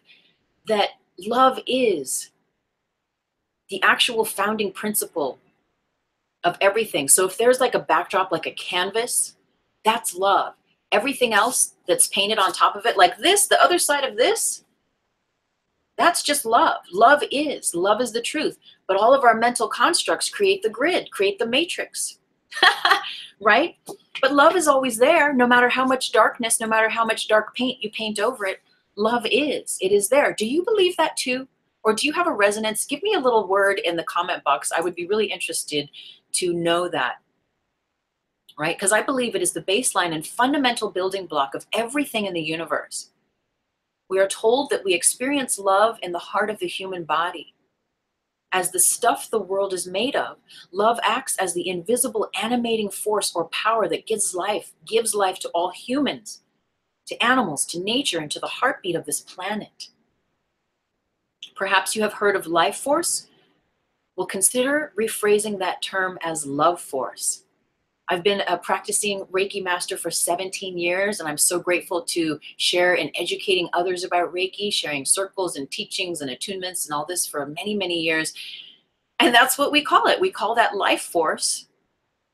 that love is the actual founding principle of everything. So if there's like a backdrop, like a canvas, that's love. Everything else that's painted on top of it, like this, the other side of this, that's just love. Love is the truth. But all of our mental constructs create the grid, create the matrix, right? But love is always there, no matter how much darkness, no matter how much dark paint you paint over it. Love is, it is there. Do you believe that too? Or do you have a resonance? Give me a little word in the comment box. I would be really interested to know that, right? Because I believe it is the baseline and fundamental building block of everything in the universe. We are told that we experience love in the heart of the human body. As the stuff the world is made of, love acts as the invisible animating force or power that gives life to all humans, to animals, to nature, and to the heartbeat of this planet. Perhaps you have heard of life force. Well, consider rephrasing that term as love force. I've been a practicing Reiki master for 17 years, and I'm so grateful to share in educating others about Reiki, sharing circles and teachings and attunements and all this for many, many years. And that's what we call it. We call that life force,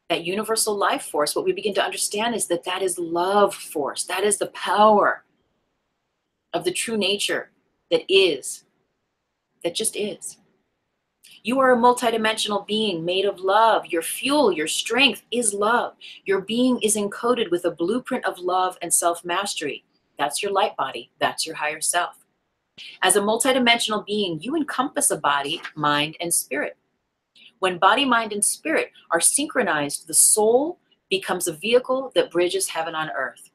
that universal life force. What we begin to understand is that that is love force. That is the power of the true nature that is, that just is. You are a multidimensional being made of love. Your fuel, your strength is love. Your being is encoded with a blueprint of love and self-mastery. That's your light body. That's your higher self. As a multidimensional being, you encompass a body, mind, and spirit. When body, mind, and spirit are synchronized, the soul becomes a vehicle that bridges heaven on earth.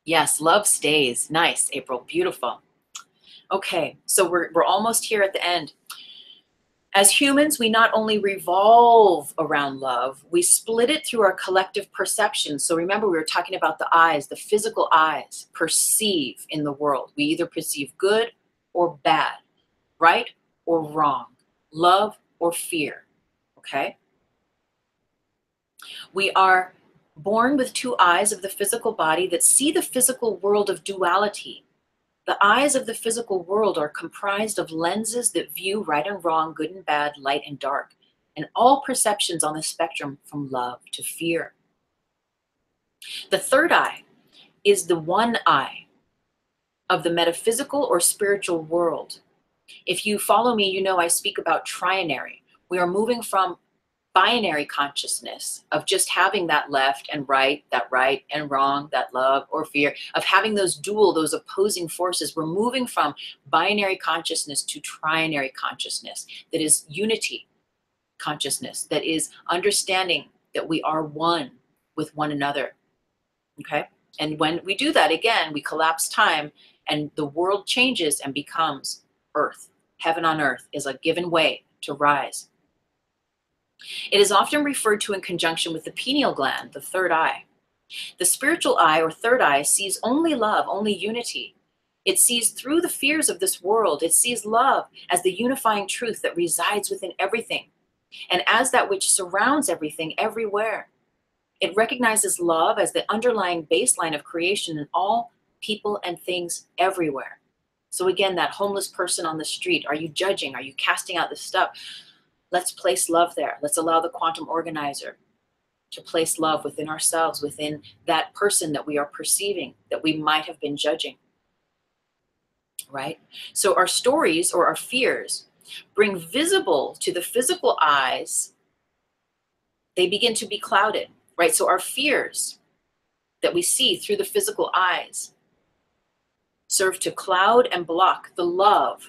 Yes, love stays. Nice, April. Beautiful. Okay, so we're almost here at the end. As humans, we not only revolve around love, we split it through our collective perception. So remember, we were talking about the eyes, the physical eyes perceive in the world. We either perceive good or bad, right or wrong, love or fear, okay? We are born with two eyes of the physical body that see the physical world of duality. The eyes of the physical world are comprised of lenses that view right and wrong, good and bad, light and dark, and all perceptions on the spectrum from love to fear. The third eye is the one eye of the metaphysical or spiritual world. If you follow me, you know I speak about trinary. We are moving from binary consciousness of just having that left and right, that right and wrong, that love or fear, of having those dual, those opposing forces. We're moving from binary consciousness to trinary consciousness, that is unity consciousness, that is understanding that we are one with one another, okay? And when we do that, again, we collapse time and the world changes and becomes earth. Heaven on earth is a given way to rise. It is often referred to in conjunction with the pineal gland, the third eye. The spiritual eye or third eye sees only love, only unity. It sees through the fears of this world. It sees love as the unifying truth that resides within everything and as that which surrounds everything everywhere. It recognizes love as the underlying baseline of creation in all people and things everywhere. So again, that homeless person on the street, are you judging? Are you casting out this stuff? Let's place love there. Let's allow the quantum organizer to place love within ourselves, within that person that we are perceiving, that we might have been judging, right? So our stories or our fears bring visible to the physical eyes, they begin to be clouded, right? So our fears that we see through the physical eyes serve to cloud and block the love,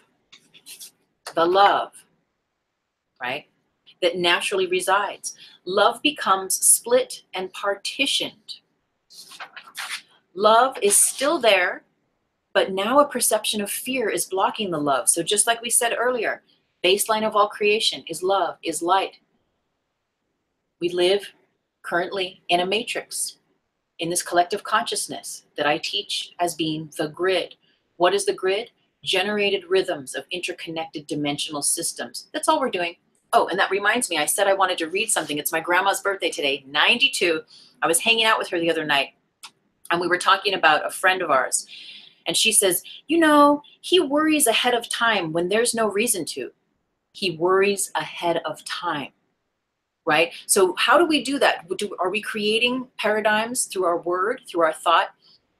right, that naturally resides. Love becomes split and partitioned. Love is still there, but now a perception of fear is blocking the love. So just like we said earlier, baseline of all creation is love, is light. We live currently in a matrix, in this collective consciousness that I teach as being the grid. What is the grid? Generated rhythms of interconnected dimensional systems. That's all we're doing. Oh, and that reminds me, I said I wanted to read something. It's my grandma's birthday today, 92. I was hanging out with her the other night, and we were talking about a friend of ours. And she says, you know, he worries ahead of time when there's no reason to. He worries ahead of time, right? So how do we do that? Are we creating paradigms through our word, through our thought,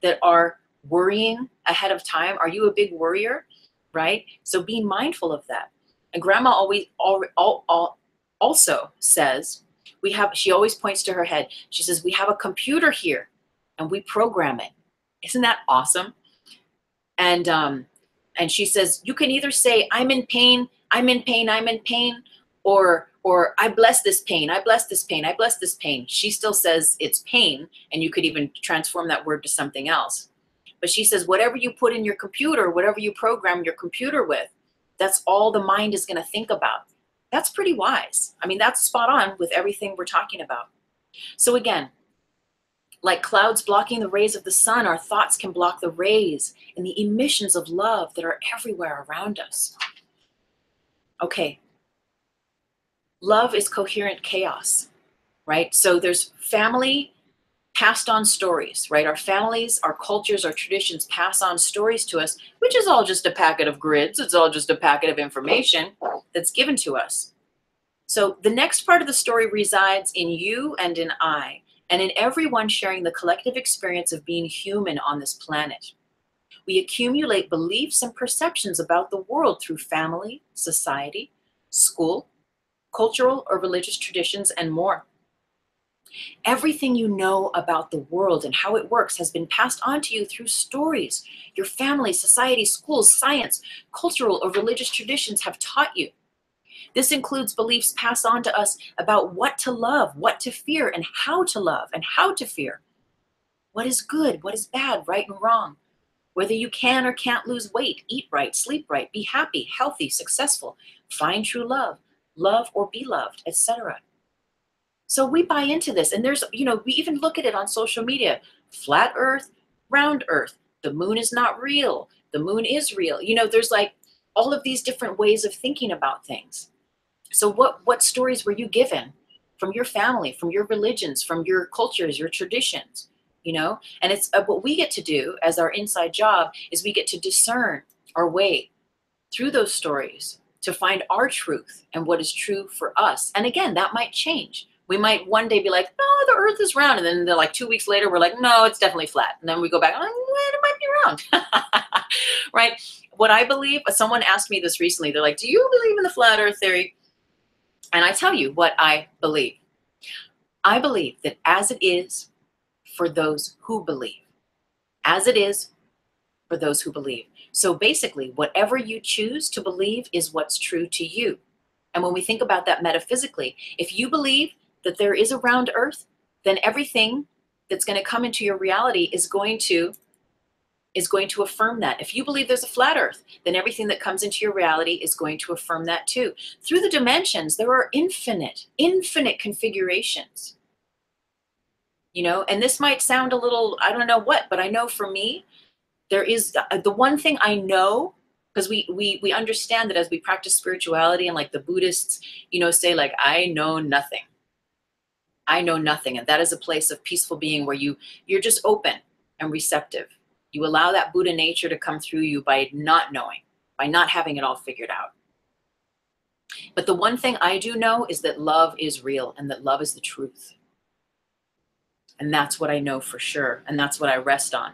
that are worrying ahead of time? Are you a big worrier, right? So be mindful of that. And grandma also says, she always points to her head. She says, we have a computer here and we program it. Isn't that awesome? And she says, you can either say, I'm in pain, I'm in pain, I'm in pain, or I bless this pain, I bless this pain, I bless this pain. She still says it's pain, and you could even transform that word to something else. But she says, whatever you put in your computer, whatever you program your computer with, that's all the mind is going to think about. That's pretty wise. I mean, that's spot on with everything we're talking about. So again, like clouds blocking the rays of the sun, our thoughts can block the rays and the emissions of love that are everywhere around us. Okay. Love is coherent chaos, right? So there's family passed on stories, right? Our families, our cultures, our traditions pass on stories to us, which is all just a packet of grids. It's all just a packet of information that's given to us. So the next part of the story resides in you and in I, and in everyone sharing the collective experience of being human on this planet. We accumulate beliefs and perceptions about the world through family, society, school, cultural or religious traditions, and more. Everything you know about the world and how it works has been passed on to you through stories. Your family, society, schools, science, cultural or religious traditions have taught you. This includes beliefs passed on to us about what to love, what to fear, and how to love and how to fear. What is good, what is bad, right and wrong. Whether you can or can't lose weight, eat right, sleep right, be happy, healthy, successful, find true love, love or be loved, etc. So we buy into this, and there's, we even look at it on social media. Flat earth, round earth, the moon is not real, the moon is real. There's like all of these different ways of thinking about things. So what stories were you given from your family, from your religions, from your cultures, your traditions, And it's what we get to do as our inside job is we get to discern our way through those stories to find our truth and what is true for us. And again, that might change. We might one day be like, no, the earth is round. And then they're like 2 weeks later, we're like, no, it's definitely flat. And then we go back, well, it might be round, right? What I believe, someone asked me this recently. They're like, do you believe in the flat earth theory? And I tell you what I believe. I believe that as it is for those who believe, as it is for those who believe. So basically, whatever you choose to believe is what's true to you. And when we think about that metaphysically, if you believe that there is a round earth, then everything that's going to come into your reality is going to affirm that. If you believe there's a flat earth, then everything that comes into your reality is going to affirm that too. Through the dimensions, there are infinite configurations. And this might sound a little, I don't know what, but I know for me, there is the one thing I know, because we understand that as we practice spirituality, and like the Buddhists, say like, I know nothing. I know nothing. And that is a place of peaceful being where you're just open and receptive. You allow that Buddha nature to come through you by not knowing, by not having it all figured out. But the one thing I do know is that love is real and that love is the truth. And that's what I know for sure. And that's what I rest on.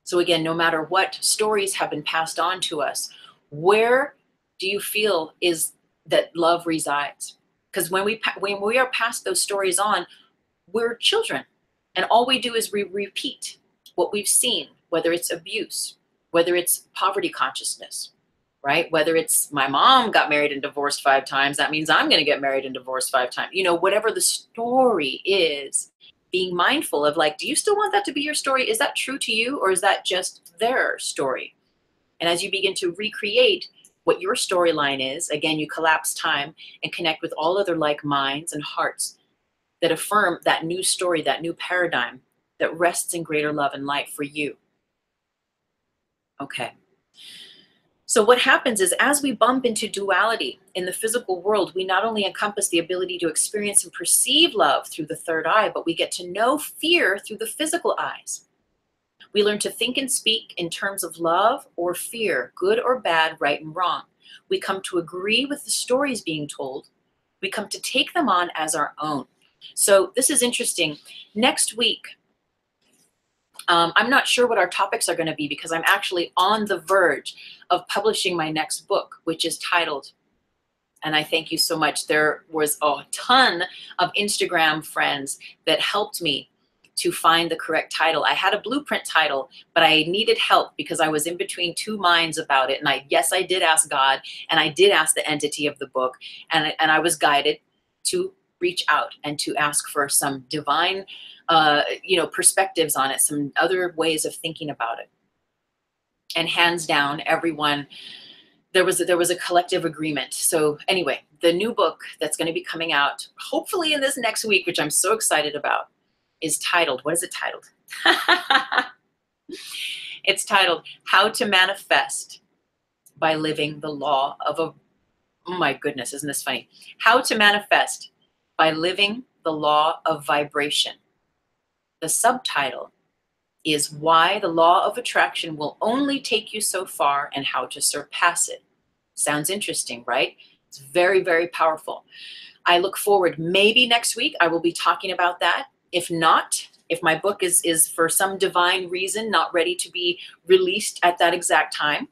So again, no matter what stories have been passed on to us, where do you feel is that love resides? Because when we are passed those stories on, we're children. And all we do is we repeat what we've seen, whether it's abuse, whether it's poverty consciousness, right? Whether it's my mom got married and divorced 5 times, that means I'm going to get married and divorced 5 times. You know, whatever the story is, being mindful of like, do you still want that to be your story? Is that true to you, or is that just their story? And as you begin to recreate what your storyline is, again, you collapse time and connect with all other like minds and hearts that affirm that new story, that new paradigm that rests in greater love and light for you. Okay. So what happens is as we bump into duality in the physical world, we not only encompass the ability to experience and perceive love through the third eye, but we get to know fear through the physical eyes. We learn to think and speak in terms of love or fear, good or bad, right and wrong. We come to agree with the stories being told. We come to take them on as our own. So this is interesting. Next week, I'm not sure what our topics are going to be because I'm actually on the verge of publishing my next book, which is titled, and I thank you so much. There was a ton of Instagram friends that helped me to find the correct title. I had a blueprint title, but I needed help because I was in between 2 minds about it. And yes, I did ask God, and I did ask the entity of the book, and I was guided to reach out and to ask for some divine perspectives on it, some other ways of thinking about it. And hands down, everyone, there was a collective agreement. So anyway, the new book that's going to be coming out, hopefully in this next week, which I'm so excited about, is titled, what is it titled? It's titled, How to Manifest by Living the Law of a, oh my goodness, isn't this funny? How to Manifest by Living the Law of Vibration. The subtitle is Why the Law of Attraction Will Only Take You So Far and How to Surpass It. Sounds interesting, right? It's very, very powerful. I look forward, maybe next week I will be talking about that. If not, if my book is for some divine reason not ready to be released at that exact time,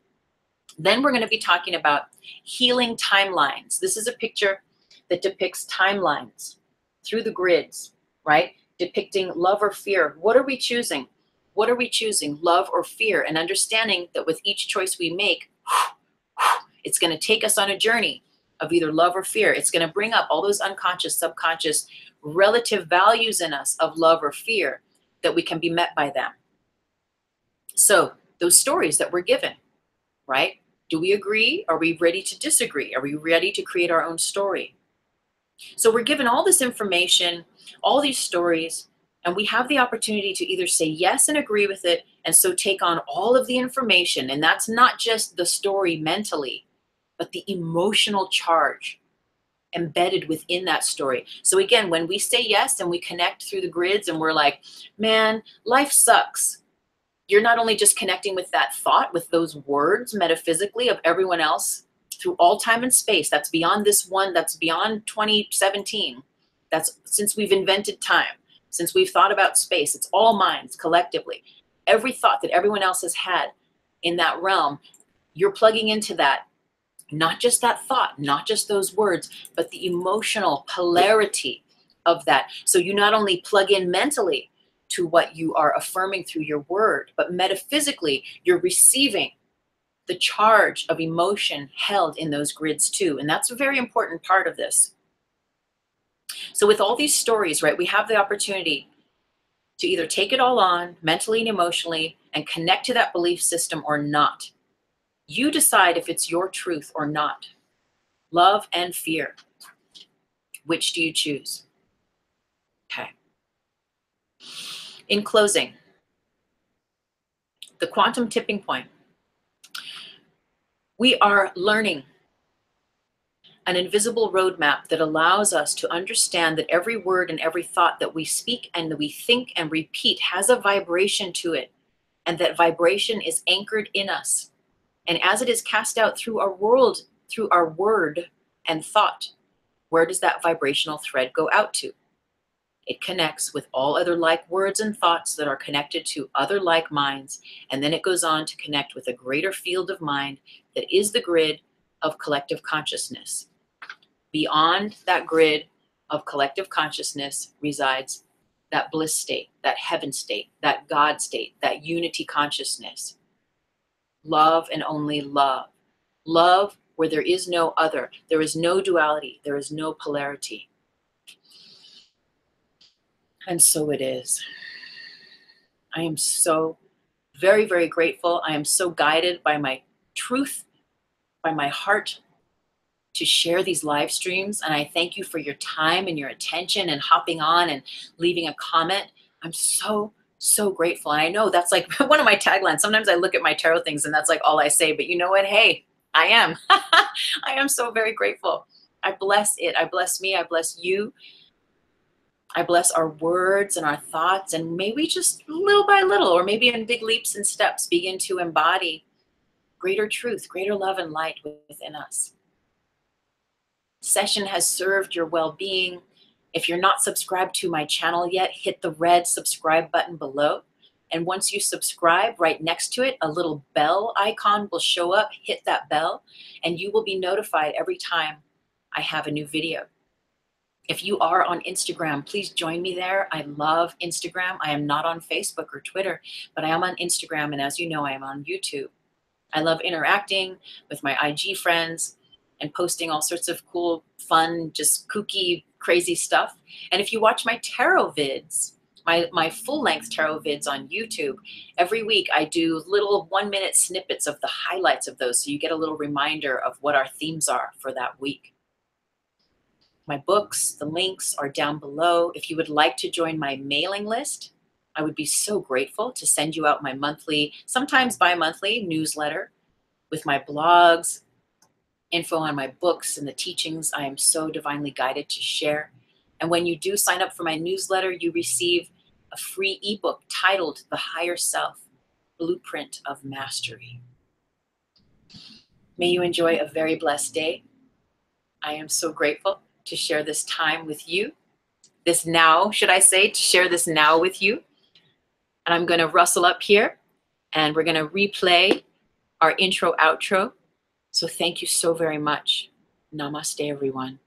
then we're going to be talking about healing timelines. This is a picture that depicts timelines through the grids, right? Depicting love or fear. What are we choosing? What are we choosing, love or fear? And understanding that with each choice we make, it's going to take us on a journey of either love or fear. It's going to bring up all those unconscious, subconscious, relative values in us of love or fear that we can be met by them. So those stories that we're given, right? Do we agree? Are we ready to disagree? Are we ready to create our own story? So we're given all this information, all these stories, and we have the opportunity to either say yes and agree with it, and so take on all of the information. And that's not just the story mentally, but the emotional charge embedded within that story. So again, when we say yes and we connect through the grids and we're like, man, life sucks. You're not only just connecting with that thought, with those words metaphysically of everyone else through all time and space. That's beyond this one, that's beyond 2017. That's since we've invented time, since we've thought about space. It's all minds collectively. Every thought that everyone else has had in that realm, you're plugging into that. Not just that thought, not just those words, but the emotional polarity of that. So you not only plug in mentally to what you are affirming through your word, but metaphysically, you're receiving the charge of emotion held in those grids too. And that's a very important part of this. So with all these stories, right, we have the opportunity to either take it all on mentally and emotionally and connect to that belief system or not. You decide if it's your truth or not. Love and fear. Which do you choose? Okay. In closing, the quantum tipping point. We are learning an invisible roadmap that allows us to understand that every word and every thought that we speak and that we think and repeat has a vibration to it, and that vibration is anchored in us. And as it is cast out through our world, through our word and thought, where does that vibrational thread go out to? It connects with all other like words and thoughts that are connected to other like minds, and then it goes on to connect with a greater field of mind that is the grid of collective consciousness. Beyond that grid of collective consciousness resides that bliss state, that heaven state, that God state, that unity consciousness. Love and only love. Love where there is no other. There is no duality. There is no polarity. And so it is. I am so very, very grateful. I am so guided by my truth, by my heart, to share these live streams. And I thank you for your time and your attention and hopping on and leaving a comment. I'm so, so grateful. And I know that's like one of my taglines. Sometimes I look at my tarot things and that's like all I say, but you know what? Hey, I am. I am so very grateful. I bless it. I bless me. I bless you. I bless our words and our thoughts, and may we just little by little, or maybe in big leaps and steps, begin to embody greater truth, greater love and light within us. Session has served your well-being. If you're not subscribed to my channel yet, hit the red subscribe button below. And once you subscribe, right next to it, a little bell icon will show up. Hit that bell, and you will be notified every time I have a new video. If you are on Instagram, please join me there. I love Instagram. I am not on Facebook or Twitter, but I am on Instagram, and as you know, I am on YouTube. I love interacting with my IG friends and posting all sorts of cool, fun, just kooky, crazy stuff. And if you watch my tarot vids, my full-length tarot vids on YouTube, every week I do little 1-minute snippets of the highlights of those, so you get a little reminder of what our themes are for that week. My books, the links are down below. If you would like to join my mailing list, I would be so grateful to send you out my monthly, sometimes bi-monthly newsletter with my blogs, info on my books and the teachings I am so divinely guided to share. And when you do sign up for my newsletter, you receive a free ebook titled The Higher Self, Blueprint of Mastery. May you enjoy a very blessed day. I am so grateful to share this time with you. This now, should I say, to share this now with you. And I'm going to rustle up here and we're going to replay our intro outro. So thank you so very much. Namaste, everyone.